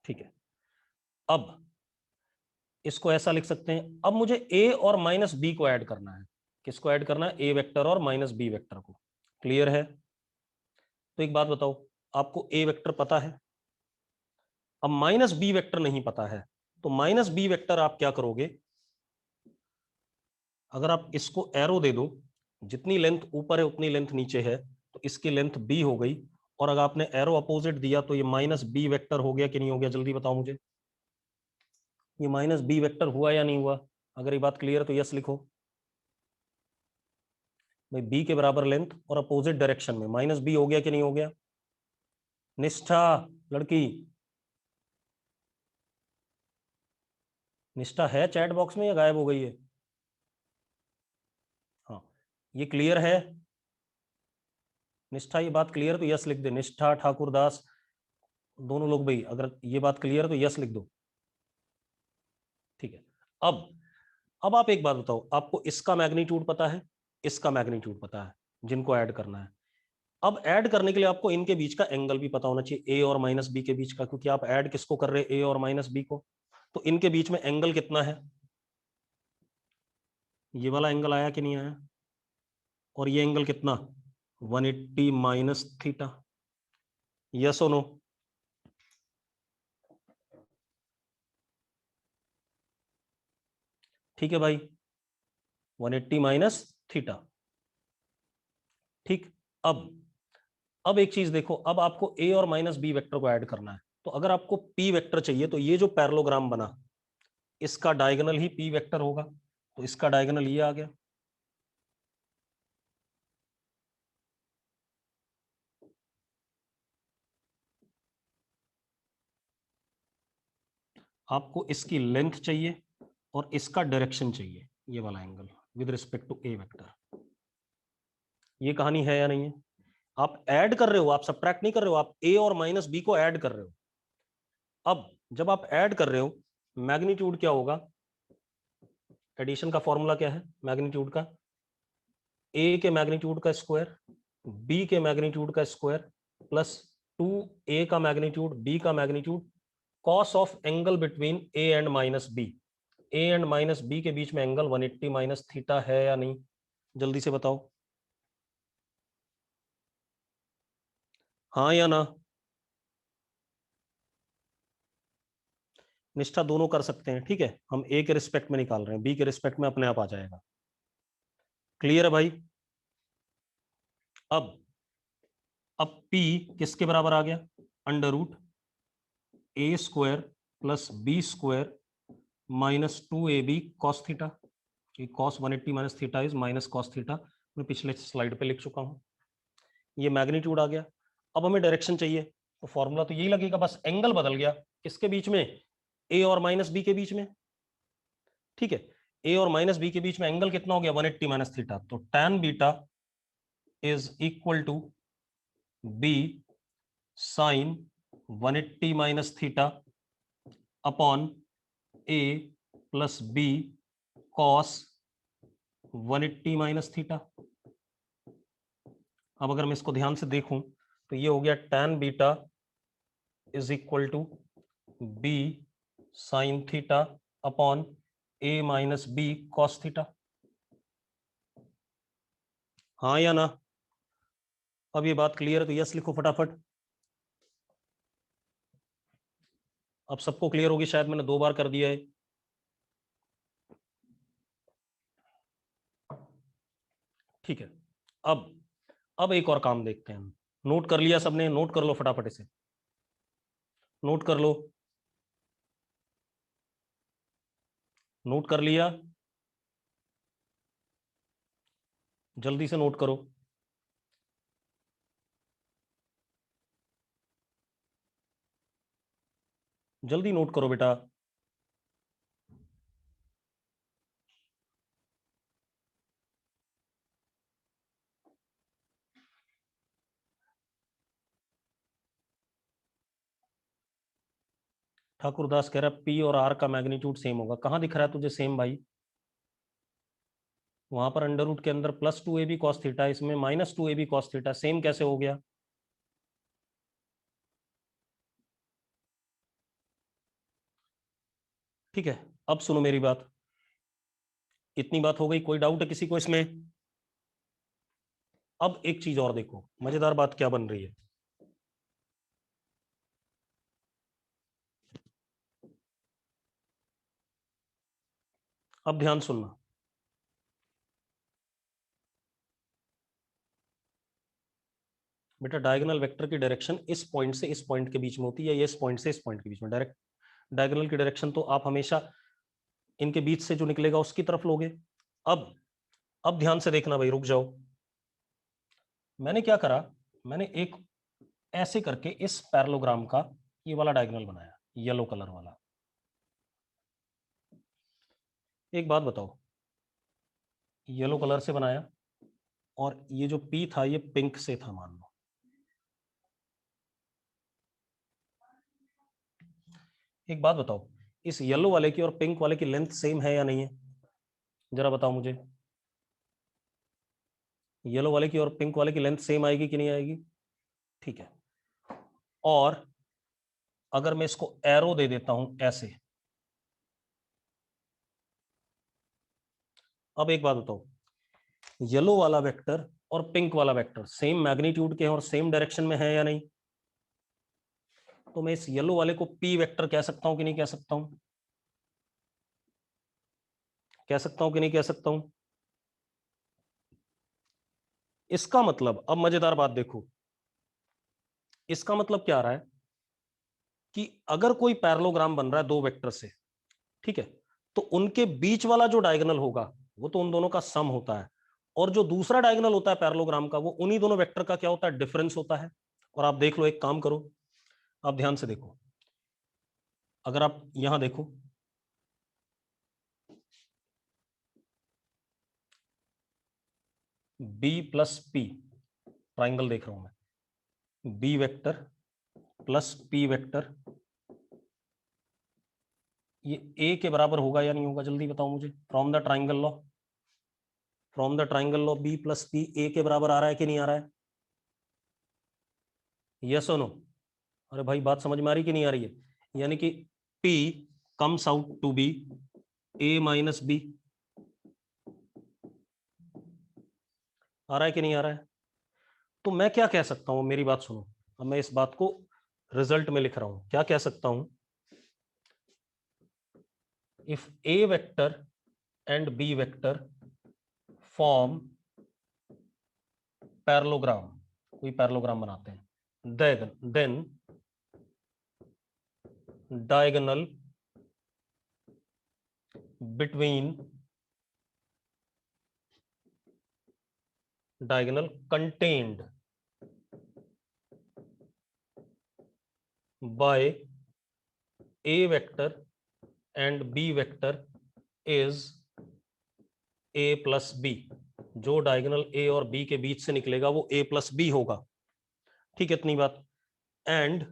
ठीक है। अब इसको ऐसा लिख सकते हैं। अब मुझे a और माइनस बी को ऐड करना है। किसको ऐड करना है? a वेक्टर और माइनस बी वेक्टर को। क्लियर है? तो एक बात बताओ, आपको a वेक्टर पता है, अब माइनस बी वेक्टर नहीं पता है, तो माइनस बी वेक्टर आप क्या करोगे? अगर आप इसको एरो दे दो, जितनी लेंथ ऊपर है उतनी लेंथ नीचे है, तो इसकी लेंथ b हो गई, और अगर आपने एरो अपोजिट दिया तो ये माइनस बी वेक्टर हो गया कि नहीं हो गया? जल्दी बताओ मुझे, ये माइनस बी वेक्टर हुआ या नहीं हुआ? अगर ये बात क्लियर है तो यस लिखो भाई। बी के बराबर लेंथ और अपोजिट डायरेक्शन में माइनस बी हो गया कि नहीं हो गया? निष्ठा लड़की, निष्ठा है चैट बॉक्स में या गायब हो गई है? हाँ, ये क्लियर है निष्ठा? ये बात क्लियर तो यस लिख दे। निष्ठा, ठाकुरदास, दोनों लोग भाई, अगर ये बात क्लियर है तो यस लिख दो। ठीक है। अब आप एक बात बताओ, आपको इसका मैग्नीट्यूड पता है, इसका मैग्नीट्यूड पता है, जिनको ऐड करना है। अब ऐड करने के लिए आपको इनके बीच का एंगल भी पता होना चाहिए, ए और माइनस बी के बीच का, क्योंकि आप ऐड किसको कर रहे हैं? ए और माइनस बी को। तो इनके बीच में एंगल कितना है? ये वाला एंगल आया कि नहीं आया? और ये एंगल कितना? 180 माइनस थीटा। यस और नो? ठीक है भाई, 180 माइनस थीटा। ठीक। अब एक चीज देखो, अब आपको ए और माइनस बी वेक्टर को ऐड करना है। तो अगर आपको पी वेक्टर चाहिए तो ये जो पैरेललोग्राम बना, इसका डायगोनल ही पी वेक्टर होगा, तो इसका डायगोनल ये आ गया। आपको इसकी लेंथ चाहिए और इसका डायरेक्शन चाहिए, ये वाला angle with respect to A vector. ये कहानी है या नहीं है? आप ऐड कर रहे हो, आप सब्ट्रैक्ट नहीं कर रहे हो, आप ए और माइनस बी को ऐड कर रहे हो। अब जब आप ऐड कर रहे हो, मैग्नीट्यूड क्या होगा? एडिशन का फॉर्मूला क्या है मैग्नीट्यूड का? ए के मैग्नीट्यूड का स्क्वायर, बी के मैग्नीट्यूड का स्क्वायर प्लस 2a का मैग्नीट्यूड, बी का magnitude, cos of angle between A and minus B. A and minus B के बीच में एंगल 180 माइनस थीटा है या नहीं, जल्दी से बताओ, हाँ या ना। निष्ठा दोनों कर सकते हैं, ठीक है, हम ए के रिस्पेक्ट में निकाल रहे हैं, बी के रिस्पेक्ट में अपने आप आ जाएगा। क्लियर है भाई। अब P किसके बराबर आ गया, under root A square plus B square minus 2ab cos theta, cos 180 minus theta is minus cos theta, मैं पिछले स्लाइड पे लिख चुका हूं। ये मैग्नीट्यूड आ गया। अब हमें डायरेक्शन चाहिए, तो फॉर्मूला तो यही लगेगा, बस एंगल बदल गया, किसके बीच में, ए और माइनस बी के बीच में, ठीक है। ए और माइनस बी के बीच में एंगल कितना हो गया, 180 माइनस थीटा, तो tan beta is equal to B sine 180 minus theta upon A plus B cos 180 minus theta. अब अगर मैं इसको ध्यान से देखूं तो ये हो गया tan beta is equal to B sine theta upon A minus B cos theta, हाँ या ना। अब ये बात क्लियर है तो यस लिखो फटाफट। अब सबको क्लियर होगी, शायद मैंने 2 बार कर दिया है। ठीक है, अब एक और काम देखते हैं हम। नोट कर लिया सबने, नोट कर लो फटाफट, इसे नोट कर लो, नोट कर लिया, जल्दी से नोट करो। जल्दी नोट करो बेटा। ठाकुरदास कह रहा है पी और आर का मैग्नीट्यूड सेम होगा, कहां दिख रहा है तुझे सेम भाई, वहां पर अंडर रूट के अंदर प्लस 2ab कॉस थीटा, इसमें minus 2ab cos theta, same कैसे हो गया। ठीक है, अब सुनो मेरी बात, इतनी बात हो गई, कोई डाउट है किसी को इसमें। अब एक चीज और देखो, मजेदार बात क्या बन रही है। अब ध्यान सुनना, बेटा डायगोनल वेक्टर की डायरेक्शन इस पॉइंट से इस पॉइंट के बीच में होती है, या इस पॉइंट से इस पॉइंट के बीच में, डायरेक्ट डायगोनल की डायरेक्शन तो आप हमेशा इनके बीच से जो निकलेगा उसकी तरफ लोगे। अब ध्यान से देखना भाई, रुक जाओ, मैंने क्या करा, मैंने एक ऐसे करके इस पैरेललोग्राम का ये वाला डायगोनल बनाया, येलो कलर वाला। एक बात बताओ, येलो कलर से बनाया और ये जो पी था ये पिंक से था मान लो, एक बात बताओ, इस येलो वाले की और पिंक वाले की लेंथ सेम है या नहीं है, जरा बताओ मुझे, येलो वाले की और पिंक वाले की लेंथ सेम आएगी कि नहीं आएगी, ठीक है। और अगर मैं इसको एरो दे देता हूं ऐसे, अब एक बात बताओ, येलो वाला वेक्टर और पिंक वाला वेक्टर सेम मैग्नीट्यूड के हैं और सेम डायरेक्शन में है या नहीं, तो मैं इस येलो वाले को पी वेक्टर कह सकता हूं कि नहीं कह सकता हूं, कह सकता हूं कि नहीं कह सकता हूं। इसका मतलब, अब मजेदार बात देखो, इसका मतलब क्या आ रहा है कि अगर कोई पैरेललोग्राम बन रहा है 2 वेक्टर से, ठीक है, तो उनके बीच वाला जो डायगोनल होगा वो तो उन दोनों का सम होता है, और जो दूसरा डायगोनल होता है पैरेललोग्राम का वो उन्हीं दोनों वेक्टर का क्या होता है, डिफरेंस होता है। और आप देख लो, एक काम करो, आप ध्यान से देखो, अगर आप यहां देखो, बी प्लस पी, ट्राइंगल देख रहा हूं मैं, B vector plus P vector, A ए के बराबर होगा या नहीं होगा, जल्दी बताओ मुझे, from the triangle law, from the triangle law B plus P A के बराबर आ रहा है कि नहीं आ रहा है, यस और नो। अरे भाई बात समझ में आ रही कि नहीं आ रही है, यानी कि P comes out to be A minus B. आ रहा है कि नहीं आ रहा है? तो मैं क्या कह सकता हूं, मेरी बात सुनो, अब मैं इस बात को रिजल्ट में लिख रहा हूं, क्या कह सकता हूं, if A vector and B vector form parallelogram, कोई पैरेललोग्राम बनाते हैं, then diagonal between diagonal contained by a vector and b vector is a plus b। जो डायगोनल a और b के बीच से निकलेगा वो a plus b होगा, ठीक है, इतनी बात। एंड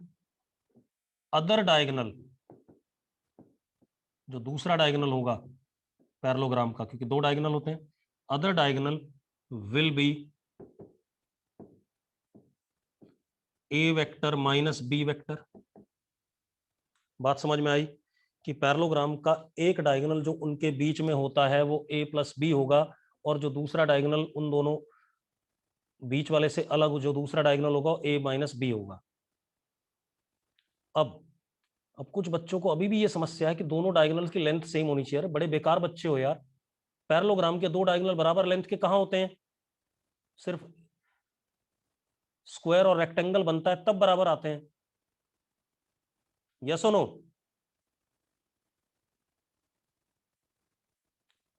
अदर डायगोनल, जो दूसरा डायगोनल होगा पैरेललोग्राम का, क्योंकि दो डायगोनल होते हैं, other diagonal will be A vector minus B vector. बात समझ में आई कि पैरेललोग्राम का एक डायगोनल जो उनके बीच में होता है वो a प्लस बी होगा, और जो दूसरा डायगोनल उन दोनों बीच वाले से अलग जो दूसरा डायगोनल होगा a माइनस बी होगा। अब कुछ बच्चों को अभी भी ये समस्या है कि दोनों डायगोनल की लेंथ सेम होनी चाहिए। बड़े बेकार बच्चे हो यार, पैरेललोग्राम के दो डायगोनल बराबर लेंथ के कहां होते हैं? सिर्फ स्क्वायर और रेक्टेंगल बनता है तब बराबर आते हैं। यस और नो?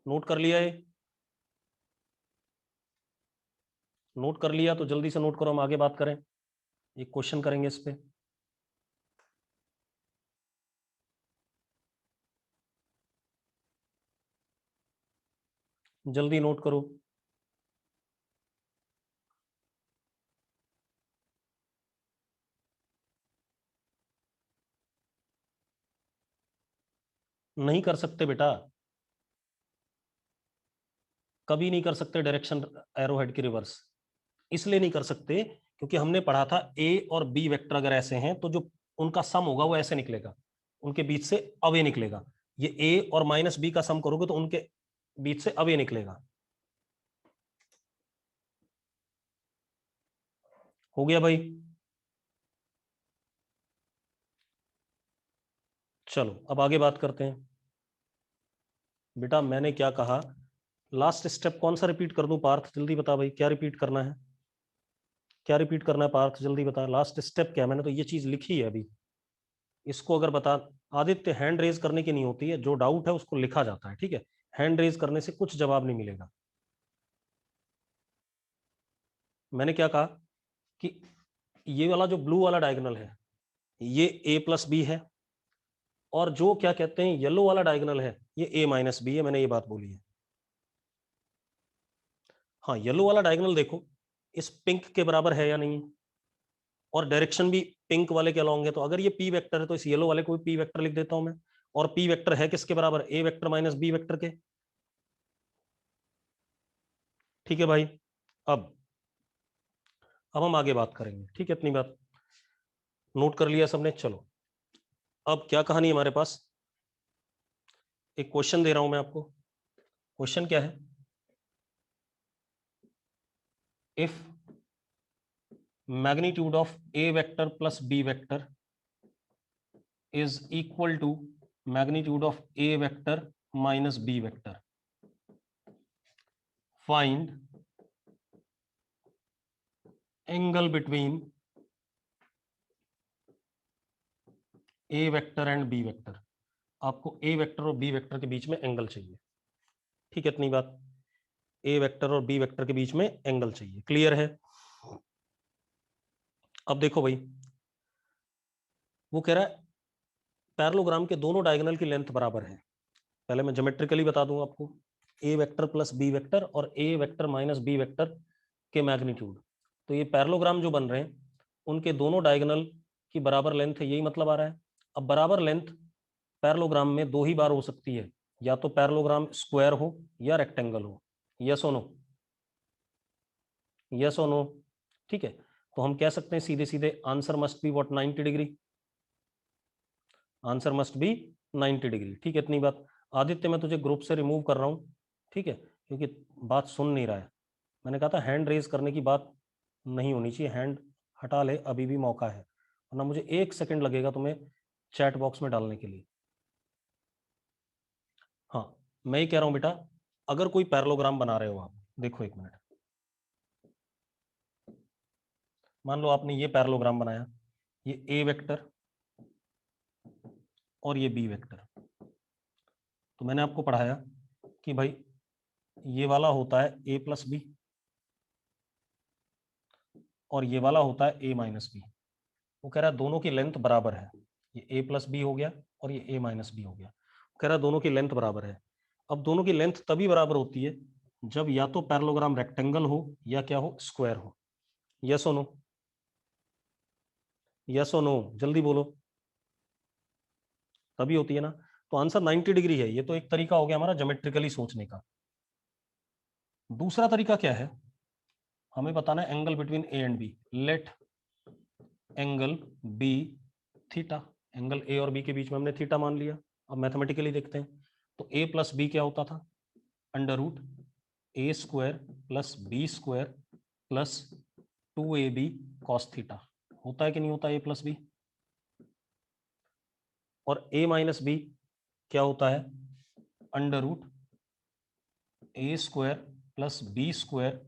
नोट कर लिया है? नोट कर लिया तो जल्दी से नोट करो, हम आगे बात करें, एक क्वेश्चन करेंगे इस पे। जल्दी नोट करो। नहीं कर सकते बेटा, कभी नहीं कर सकते डायरेक्शन एरो हेड की रिवर्स। इसलिए नहीं कर सकते क्योंकि हमने पढ़ा था ए और बी वेक्टर अगर ऐसे हैं तो जो उनका सम होगा वो ऐसे निकलेगा, उनके बीच से अवे निकलेगा। ये ए और माइनस बी का सम करोगे तो उनके बीच से अवे निकलेगा। हो गया भाई? चलो अब आगे बात करते हैं। बेटा मैंने क्या कहा, लास्ट स्टेप कौन सा रिपीट कर दूं पार्थ? जल्दी बता भाई, क्या रिपीट करना है? क्या रिपीट करना है पार्थ? जल्दी बता, लास्ट स्टेप क्या? मैंने तो ये चीज लिखी है अभी, इसको अगर बता। आदित्य हैंड रेज करने की नहीं होती है, जो डाउट है उसको लिखा जाता है, ठीक है? हैंड रेज करने से कुछ जवाब नहीं मिलेगा। मैंने क्या कहा कि ये वाला जो ब्लू वाला डायगोनल है ये a प्लस बी है, और जो क्या कहते हैं येलो वाला डायगोनल है ये a माइनस बी है। मैंने ये बात बोली है। हाँ, येलो वाला डायगोनल देखो इस पिंक के बराबर है या नहीं, और डायरेक्शन भी पिंक वाले के अलॉन्ग है। तो अगर ये p वेक्टर है तो इस येलो वाले को भी p वेक्टर लिख देता हूं मैं, और p वेक्टर है किसके बराबर? a vector minus b vector के। ठीक है भाई? अब हम आगे बात करेंगे, ठीक है? इतनी बात नोट कर लिया सबने? चलो अब क्या कहानी हमारे पास, एक क्वेश्चन दे रहा हूं मैं आपको। क्वेश्चन क्या है? If magnitude of a vector plus b vector is equal to magnitude of a vector minus b vector, find angle between a vector and b vector। आपको a वेक्टर और b वेक्टर के बीच में angle चाहिए, ठीक है? इतनी बात, a वेक्टर और b वेक्टर के बीच में एंगल चाहिए। क्लियर है? अब देखो भाई, वो कह रहा है पैरेललोग्राम के दोनों डायगोनल की लेंथ बराबर है। पहले मैं ज्योमेट्रिकली बता दूं आपको, a vector plus b vector और a vector minus b vector के मैग्नीट्यूड। तो ये पैरेललोग्राम जो बन रहे हैं उनके दोनों डायगोनल की बराबर लेंथ है, यही मतलब आ रहा है। अब बराबर लेंथ पैरेललोग्राम में दो ही बार हो सकती है, या तो पैरेललोग्राम स्क्वायर हो या रेक्टेंगल हो। यस और नो? यस और नो? ठीक है, तो हम कह सकते हैं सीधे सीधे answer must be what? 90 degree. Answer must be 90 degree, ठीक है? इतनी बात। आदित्य मैं तुझे ग्रुप से रिमूव कर रहा हूँ, ठीक है, क्योंकि बात सुन नहीं रहा है। मैंने कहा था हैंड रेज करने की बात नहीं होनी चाहिए, हैंड हटा ले, अभी भी मौका है, वरना मुझे 1 सेकंड लगेगा तुम्हें चैट बॉक्स में डालने के लिए। हाँ, मैं ही कह रहा हूँ बेटा, अगर कोई पैरेललोग्राम बना रहे हो आप, देखो 1 मिनट, मान लो आपने ये पैरेललोग्राम बनाया, ये ए वेक्टर और ये बी वेक्टर। तो मैंने आपको पढ़ाया कि भाई ये वाला होता है ए प्लस बी और ये वाला होता है ए माइनस बी। वो कह रहा है दोनों की लेंथ बराबर है, ये ए प्लस बी हो गया और ये ए माइनस बी हो गया। वो कह रहा है दोनों की लेंथ बराबर है। अब दोनों की लेंथ तभी बराबर होती है जब या तो पैरेललोग्राम रेक्टेंगल हो या क्या हो, स्क्वायर हो। यस और नो, यस और नो, जल्दी बोलो, तभी होती है ना। तो आंसर 90 डिग्री है। ये तो एक तरीका हो गया हमारा ज्योमेट्रिकली सोचने का। दूसरा तरीका क्या है, हमें बताना है angle between A and B. Let angle be theta, angle A और बी के बीच में हमने थीटा मान लिया। अब मैथमेटिकली देखते हैं, तो ए प्लस बी क्या होता था, under root A square plus B square plus 2ab cos theta. होता है कि नहीं होता ए प्लस बी? और ए माइनस बी क्या होता है, under root A square plus B square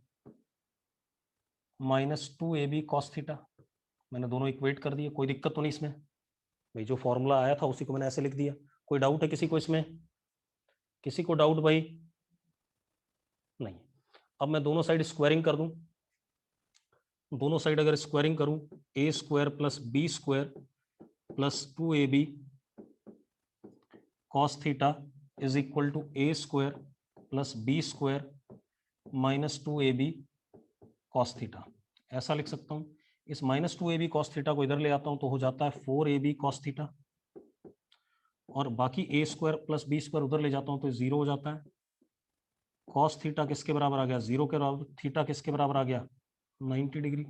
minus 2ab cos theta. मैंने दोनों इक्वेट कर दिए, कोई दिक्कत तो नहीं इसमें? भाई जो फॉर्मूला आया था उसी को मैंने ऐसे लिख दिया। कोई डाउट है किसी को इसमें? किसी को डाउट भाई? नहीं। अब मैं दोनों साइड स्क्वायरिंग कर दूं, दोनों साइड अगर स्क्वायरिंग करूं, A square plus B square plus 2ab cos theta is equal to A square plus B square minus 2ab cos theta. ऐसा लिख सकता हूं। इस माइनस 2ab कॉस थीटा को इधर ले आता हूं तो हो जाता है 4ab कॉस थीटा, और बाकी ए स्क्वायर प्लस बी स्क्वायर उधर ले जाता हूं तो 0 हो जाता है। कॉस थीटा किसके बराबर आ गया, 0 के बराबर। थीटा किसके बराबर आ गया, 90 डिग्री।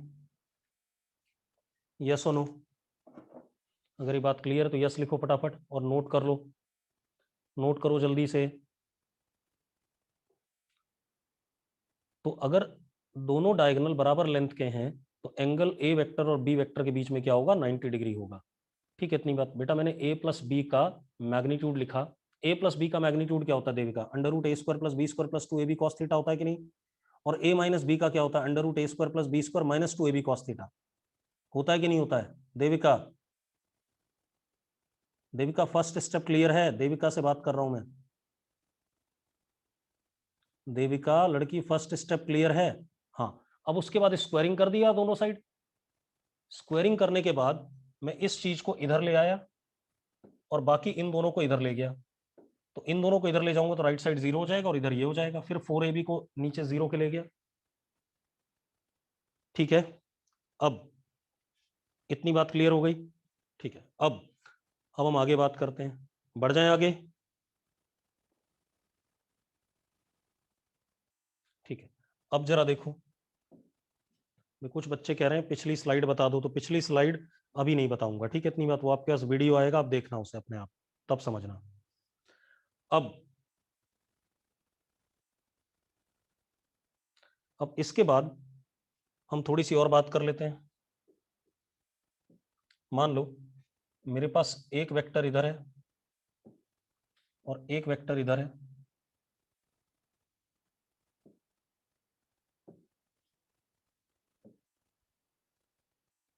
यस और नो? अगर ये बात क्लियर तो यस लिखो फटाफट और नोट कर लो, नोट करो जल्दी से। तो अगर दोनों डायगोनल बराबर लेंथ के हैं तो एंगल ए वेक्टर और बी वेक्टर के बीच में क्या होगा, 90 डिग्री होगा। ठीक है, इतनी बात। बेटा मैंने ए प्लस बी का मैग्नीट्यूड लिखा। ए प्लस बी का मैग्नीट्यूड क्या होता है Devika, under root A square plus B square plus 2ab cos theta होता है कि नहीं? और ए माइनस बी का क्या होता है, under root A square plus B square minus 2ab cos theta. होता है कि नहीं होता है Devika? Devika first step clear है? देविका से बात कर रहा हूं मैं। देविका लड़की, फर्स्ट स्टेप क्लियर है? हाँ। अब उसके बाद स्क्वायरिंग कर दिया दोनों साइड। स्क्वायरिंग करने के बाद मैं इस चीज को इधर ले आया और बाकी इन दोनों को इधर ले गया। तो इन दोनों को इधर ले जाऊंगा तो राइट साइड 0 हो जाएगा और इधर ये हो जाएगा। फिर 4ab को नीचे 0 के ले गया। ठीक है, अब इतनी बात क्लियर हो गई। ठीक है, अब हम आगे बात करते हैं, बढ़ जाएं आगे। ठीक है, अब जरा देखो, कुछ बच्चे कह रहे हैं पिछली स्लाइड बता दो, तो पिछली स्लाइड अभी नहीं बताऊंगा। ठीक है, इतनी बात। वो आपके पास वीडियो आएगा, आप देखना उसे अपने आप, तब समझना। अब इसके बाद हम थोड़ी सी और बात कर लेते हैं। मान लो मेरे पास एक वेक्टर इधर है और एक वेक्टर इधर है।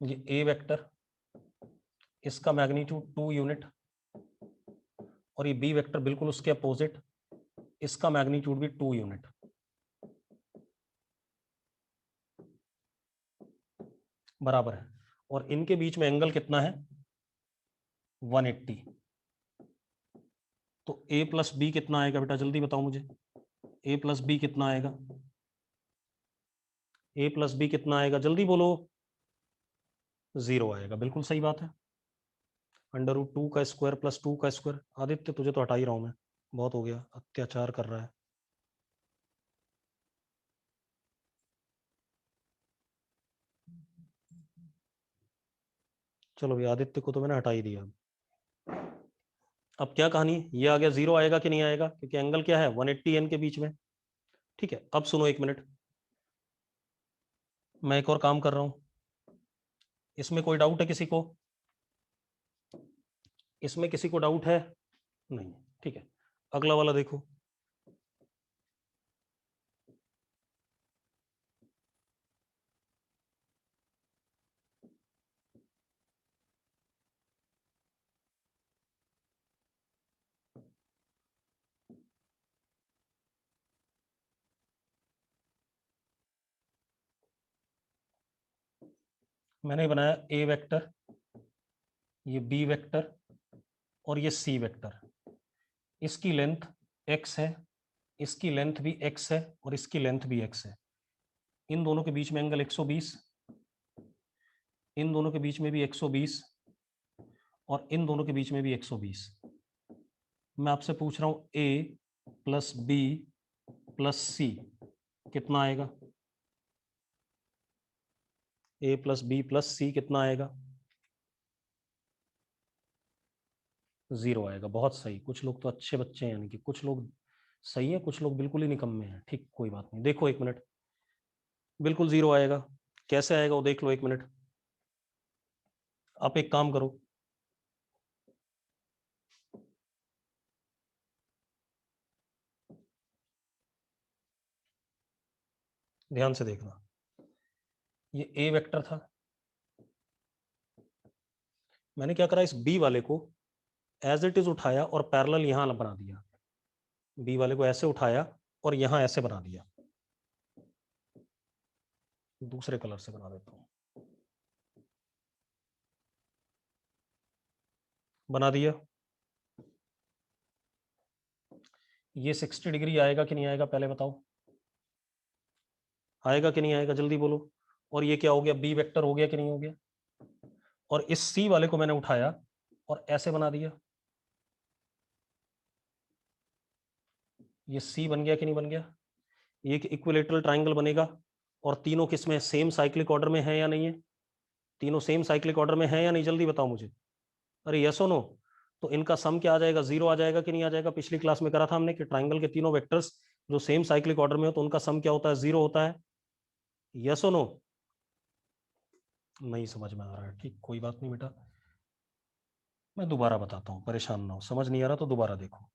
ये ए वेक्टर, इसका मैग्नीट्यूड 2 यूनिट, और ये बी वेक्टर बिल्कुल उसके अपोजिट, इसका मैग्नीट्यूड भी 2 यूनिट। बराबर है। और इनके बीच में एंगल कितना है, 180। तो ए प्लस बी कितना आएगा बेटा, जल्दी बताओ मुझे। ए प्लस बी कितना आएगा, ए प्लस बी कितना आएगा, जल्दी बोलो। 0 आएगा, बिल्कुल सही बात है। अंडर रूट 2 का स्क्वायर प्लस 2 का स्क्वायर। आदित्य तुझे तो हटा ही रहा हूं मैं, बहुत हो गया, अत्याचार कर रहा है। चलो भाई, आदित्य को तो मैंने हटा ही दिया। अब क्या कहानी, ये आ गया, 0 आएगा कि नहीं आएगा, क्योंकि एंगल क्या है 180 एन के बीच में। ठीक है, अब सुनो 1 मिनट, मैं एक और काम कर रहा हूं। इसमें कोई डाउट है किसी को? इसमें किसी को डाउट है? नहीं। ठीक है, अगला वाला देखो। मैंने बनाया ए वेक्टर, ये बी वेक्टर और ये सी वेक्टर। इसकी लेंथ x है, इसकी लेंथ भी x है और इसकी लेंथ भी x है। इन दोनों के बीच में एंगल 120, इन दोनों के बीच में भी 120 और इन दोनों के बीच में भी 120। मैं आपसे पूछ रहा हूं a प्लस बी प्लस सी कितना आएगा? a प्लस बी प्लस सी कितना आएगा? 0 आएगा। बहुत सही, कुछ लोग तो अच्छे बच्चे हैं, यानी कि कुछ लोग सही है, कुछ लोग बिल्कुल ही निकम्मे हैं। ठीक, कोई बात नहीं। देखो 1 मिनट, बिल्कुल 0 आएगा। कैसे आएगा वो देख लो 1 मिनट। आप एक काम करो, ध्यान से देखना। ये ए वेक्टर था, मैंने क्या करा, इस बी वाले को एज इट इज उठाया और पैरेलल यहां बना दिया। बी वाले को ऐसे उठाया और यहां ऐसे बना दिया। दूसरे कलर से बना देता हूं, बना दिया। ये 60 डिग्री आएगा कि नहीं आएगा पहले बताओ? आएगा कि नहीं आएगा, जल्दी बोलो। और ये क्या हो गया, बी वेक्टर हो गया कि नहीं हो गया? और इस सी वाले को मैंने उठाया और ऐसे बना दिया। ये सी बन गया कि नहीं बन गया? ये एक इक्विलेटरल ट्राइंगल बनेगा। और तीनों किसमें सेम साइक्लिक ऑर्डर में है या नहीं है? तीनों सेम साइक्लिक ऑर्डर में है या नहीं, जल्दी बताओ मुझे। अरे यस और नो? तो इनका सम क्या आ जाएगा, 0 आ जाएगा कि नहीं आ जाएगा? पिछली क्लास में करा था हमने कि ट्राइंगल के तीनों वेक्टर्स जो सेम साइक्लिक ऑर्डर में हो तो उनका सम क्या होता है, 0 होता है। यस और नो? नहीं समझ में आ रहा है, ठीक, कोई बात नहीं बेटा, मैं दोबारा बताता हूँ, परेशान ना हो। समझ नहीं आ रहा तो दोबारा देखो।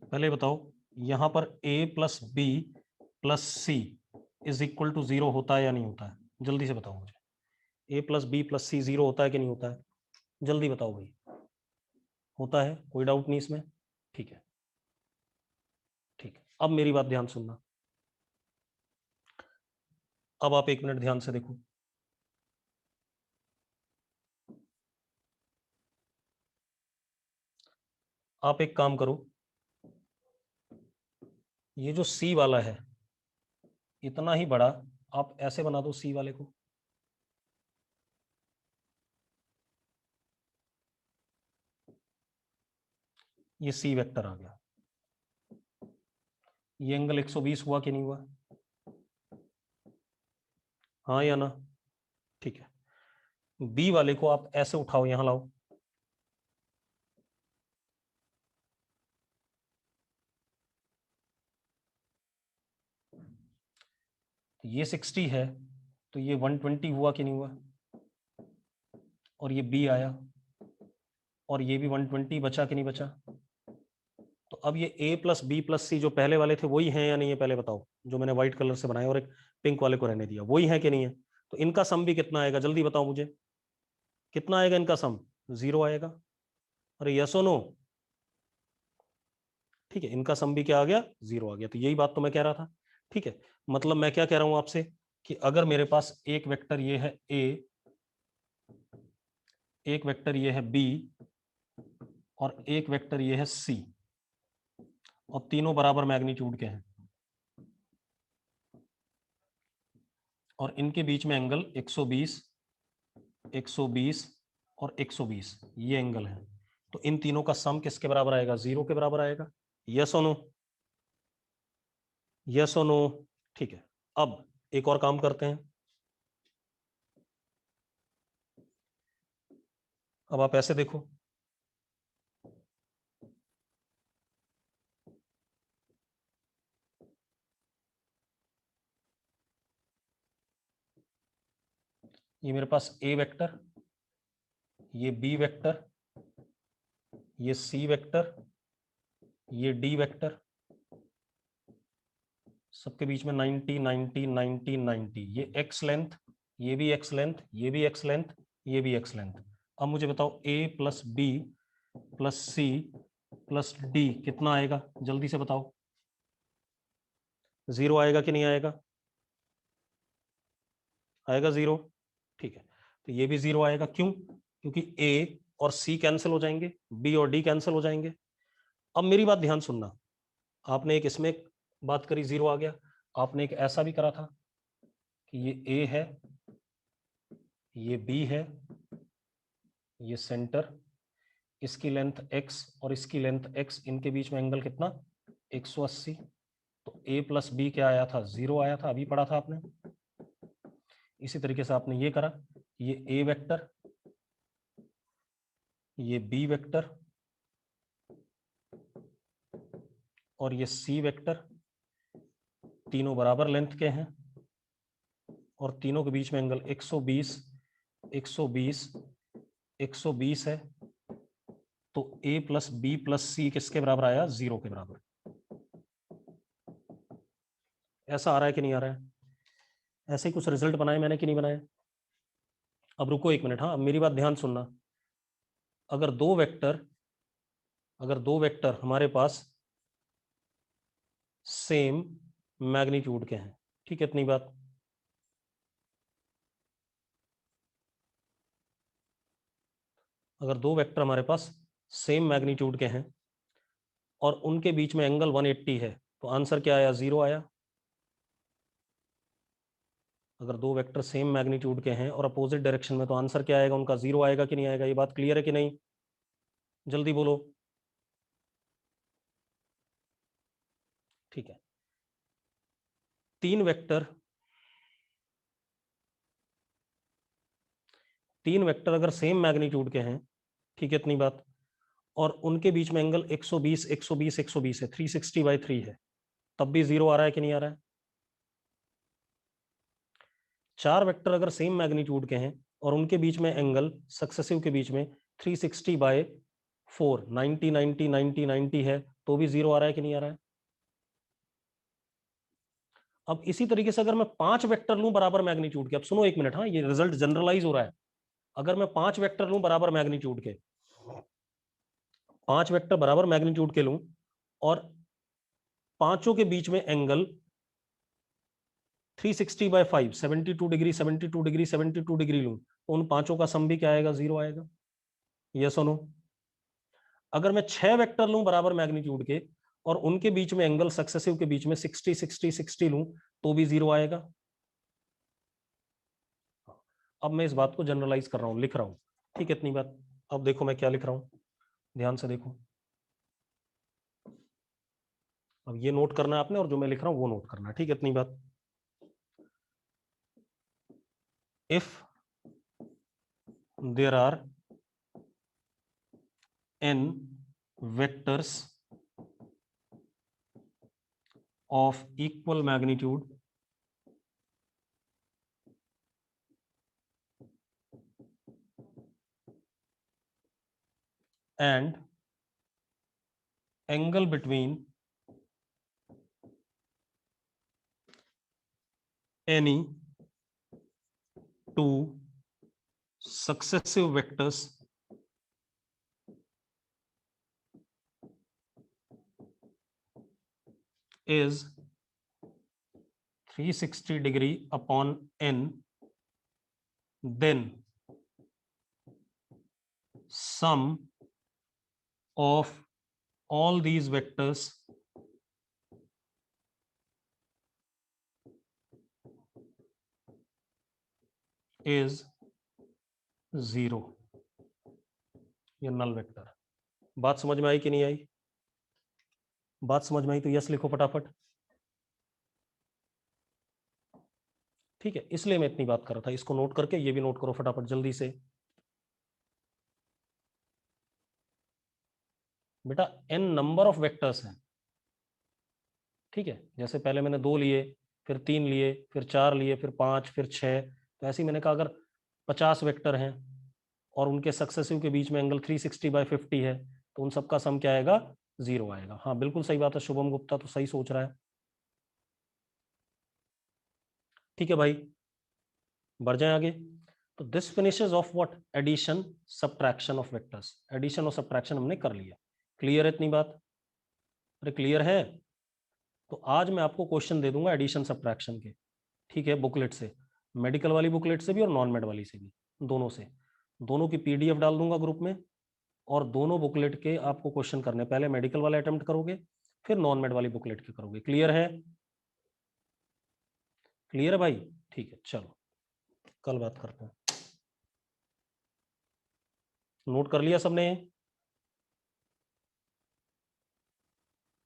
पहले बताओ, यहां पर a plus B plus C is equal to 0 होता है या नहीं होता है? जल्दी से बताओ मुझे। a प्लस बी प्लस सी 0 होता है कि नहीं होता है? जल्दी बताओ भाई। होता है, कोई डाउट नहीं इसमें। ठीक है, ठीक है, अब मेरी बात ध्यान सुनना। अब आप 1 मिनट ध्यान से देखो। आप एक काम करो, ये जो सी वाला है इतना ही बड़ा, आप ऐसे बना दो सी वाले को। ये सी वेक्टर आ गया। ये एंगल 120 हुआ कि नहीं हुआ? हाँ या ना? ठीक है, बी वाले को आप ऐसे उठाओ, यहां लाओ। ये 60 है तो ये 120 हुआ कि नहीं हुआ? और ये बी आया और ये भी 120 बचा कि नहीं बचा? तो अब ये a प्लस बी प्लस सी जो पहले वाले थे वही हैं या नहीं है, पहले बताओ। जो मैंने व्हाइट कलर से बनाया और एक पिंक वाले को रहने दिया, वही है कि नहीं है? तो इनका सम भी कितना आएगा, जल्दी बताओ मुझे। कितना आएगा इनका सम? 0 आएगा। अरे यस और नो? ठीक है, इनका सम भी क्या आ गया, 0 आ गया। तो यही बात तो मैं कह रहा था। ठीक है, मतलब मैं क्या कह रहा हूं आपसे कि अगर मेरे पास एक वेक्टर ये है a, एक वेक्टर ये है b और एक वेक्टर ये है c और तीनों बराबर मैग्नीट्यूड के हैं और इनके बीच में एंगल 120, 120 और 120, ये एंगल है। तो इन तीनों का सम किसके बराबर आएगा? 0 के बराबर आएगा। यस और नो? यस और नो? ठीक है। अब एक और काम करते हैं। अब आप ऐसे देखो, ये मेरे पास ए वेक्टर, ये बी वेक्टर, ये सी वेक्टर, ये डी वेक्टर, सबके बीच में 90 90 90 90, ये एक्स लेंथ, ये भी एक्स लेंथ, ये भी एक्स लेंथ, ये भी एक्स लेंथ। अब मुझे बताओ a plus B plus C plus D कितना आएगा? जल्दी से बताओ। 0 आएगा कि नहीं आएगा? आएगा 0। ठीक है, तो ये भी 0 आएगा। क्यों? क्योंकि a और c कैंसिल हो जाएंगे, b और d कैंसिल हो जाएंगे। अब मेरी बात ध्यान सुनना, आपने एक इसमें बात करी 0 आ गया, आपने एक ऐसा भी करा था कि ये a है, ये b है, ये सेंटर, इसकी लेंथ x और इसकी लेंथ x, इनके बीच में एंगल कितना? 180। तो a प्लस बी क्या आया था? 0 आया था, अभी पढ़ा था आपने। इसी तरीके से आपने ये करा, ये a वेक्टर, ये b वेक्टर और ये c वेक्टर, तीनों बराबर लेंथ के हैं और तीनों के बीच में एंगल 120 120 120 है। तो a प्लस बी प्लस सी किसके बराबर आया? 0 के बराबर। ऐसा आ रहा है कि नहीं आ रहा है? ऐसे ही कुछ रिजल्ट बनाए मैंने कि नहीं बनाए? अब रुको एक मिनट, हाँ मेरी बात ध्यान सुनना। अगर दो वेक्टर हमारे पास सेम मैग्नीट्यूड के हैं, ठीक है, इतनी बात। अगर दो वेक्टर हमारे पास सेम मैग्नीट्यूड के हैं और उनके बीच में एंगल 180 है, तो आंसर क्या आया? 0 आया। अगर दो वेक्टर सेम मैग्नीट्यूड के हैं और अपोजिट डायरेक्शन में, तो आंसर क्या आएगा उनका? 0 आएगा कि नहीं आएगा? ये बात क्लियर है कि नहीं? जल्दी बोलो। ठीक है, तीन वेक्टर अगर सेम मैग्नीट्यूड के हैं, ठीक है, इतनी बात, और उनके बीच में एंगल 120 120 120 है, 360/3 है, तब भी 0 आ रहा है कि नहीं आ रहा है? चार वेक्टर अगर सेम मैग्नीट्यूड के हैं और उनके बीच में एंगल सक्सेसिव के बीच में 360/4, 90 90 90 90 है, तो भी 0 आ रहा है कि नहीं आ रहा है? अब इसी तरीके से अगर मैं पांच वेक्टर लूं बराबर मैग्नीट्यूड के, अब सुनो एक मिनट, हाँ ये रिजल्ट जनरलाइज हो रहा है। अगर मैं पांच वेक्टर लूं बराबर मैग्नीट्यूड के, पांच वेक्टर बराबर मैग्नीट्यूड के लूं और पांचों के बीच में एंगल 360/5, 72 डिग्री 72 डिग्री 72 डिग्री लूं, तो उन पांचों का सम भी क्या आएगा? 0 आएगा। यस और नो? अगर मैं छह वेक्टर लूं बराबर मैग्नीट्यूड के और उनके बीच में एंगल सक्सेसिव के बीच में 60 60 60 लूं, तो भी 0 आएगा। अब मैं इस बात को जनरलाइज कर रहा हूं, लिख रहा हूं, ठीक है, इतनी बात। अब देखो मैं क्या लिख रहा हूं, ध्यान से देखो। अब ये नोट करना है आपने और जो मैं लिख रहा हूं वो नोट करना है, ठीक है, इतनी बात। If there are n vectors of equal magnitude and angle between any two successive vectors is 360 degree upon n, then sum of all these vectors is 0, ये नल वेक्टर। बात समझ में आई कि नहीं आई? बात समझ में आई तो यस लिखो फटाफट। ठीक है, इसलिए मैं इतनी बात कर रहा था, इसको नोट करके ये भी नोट करो फटाफट जल्दी से। बेटा n नंबर ऑफ वेक्टर्स हैं, ठीक है, जैसे पहले मैंने 2 लिए, फिर 3 लिए, फिर 4 लिए, फिर 5, फिर 6, तो ऐसे ही मैंने कहा अगर 50 वेक्टर हैं और उनके सक्सेसिव के बीच में एंगल 360/50 है तो उन सबका सम क्या आएगा? 0 आएगा। हाँ बिल्कुल सही बात है, शुभम गुप्ता तो सही सोच रहा है। ठीक है भाई, बढ़ जाए आगे। तो this finishes off what? Addition subtraction of vectors. Addition और सब्ट्रैक्शन हमने कर लिया। क्लियर है इतनी बात? अरे क्लियर है? तो आज मैं आपको क्वेश्चन दे दूंगा एडिशन सब्ट्रैक्शन के, ठीक है, बुकलेट से, मेडिकल वाली बुकलेट से भी और नॉन मेड वाली से भी, दोनों से। दोनों की पीडीएफ डाल दूंगा ग्रुप में, और दोनों बुकलेट के आपको क्वेश्चन करने, पहले मेडिकल वाला अटेम्प्ट करोगे, फिर नॉन मेड वाली बुकलेट के करोगे। क्लियर है? क्लियर है भाई? ठीक है, चलो कल बात करते हैं। नोट कर लिया सबने?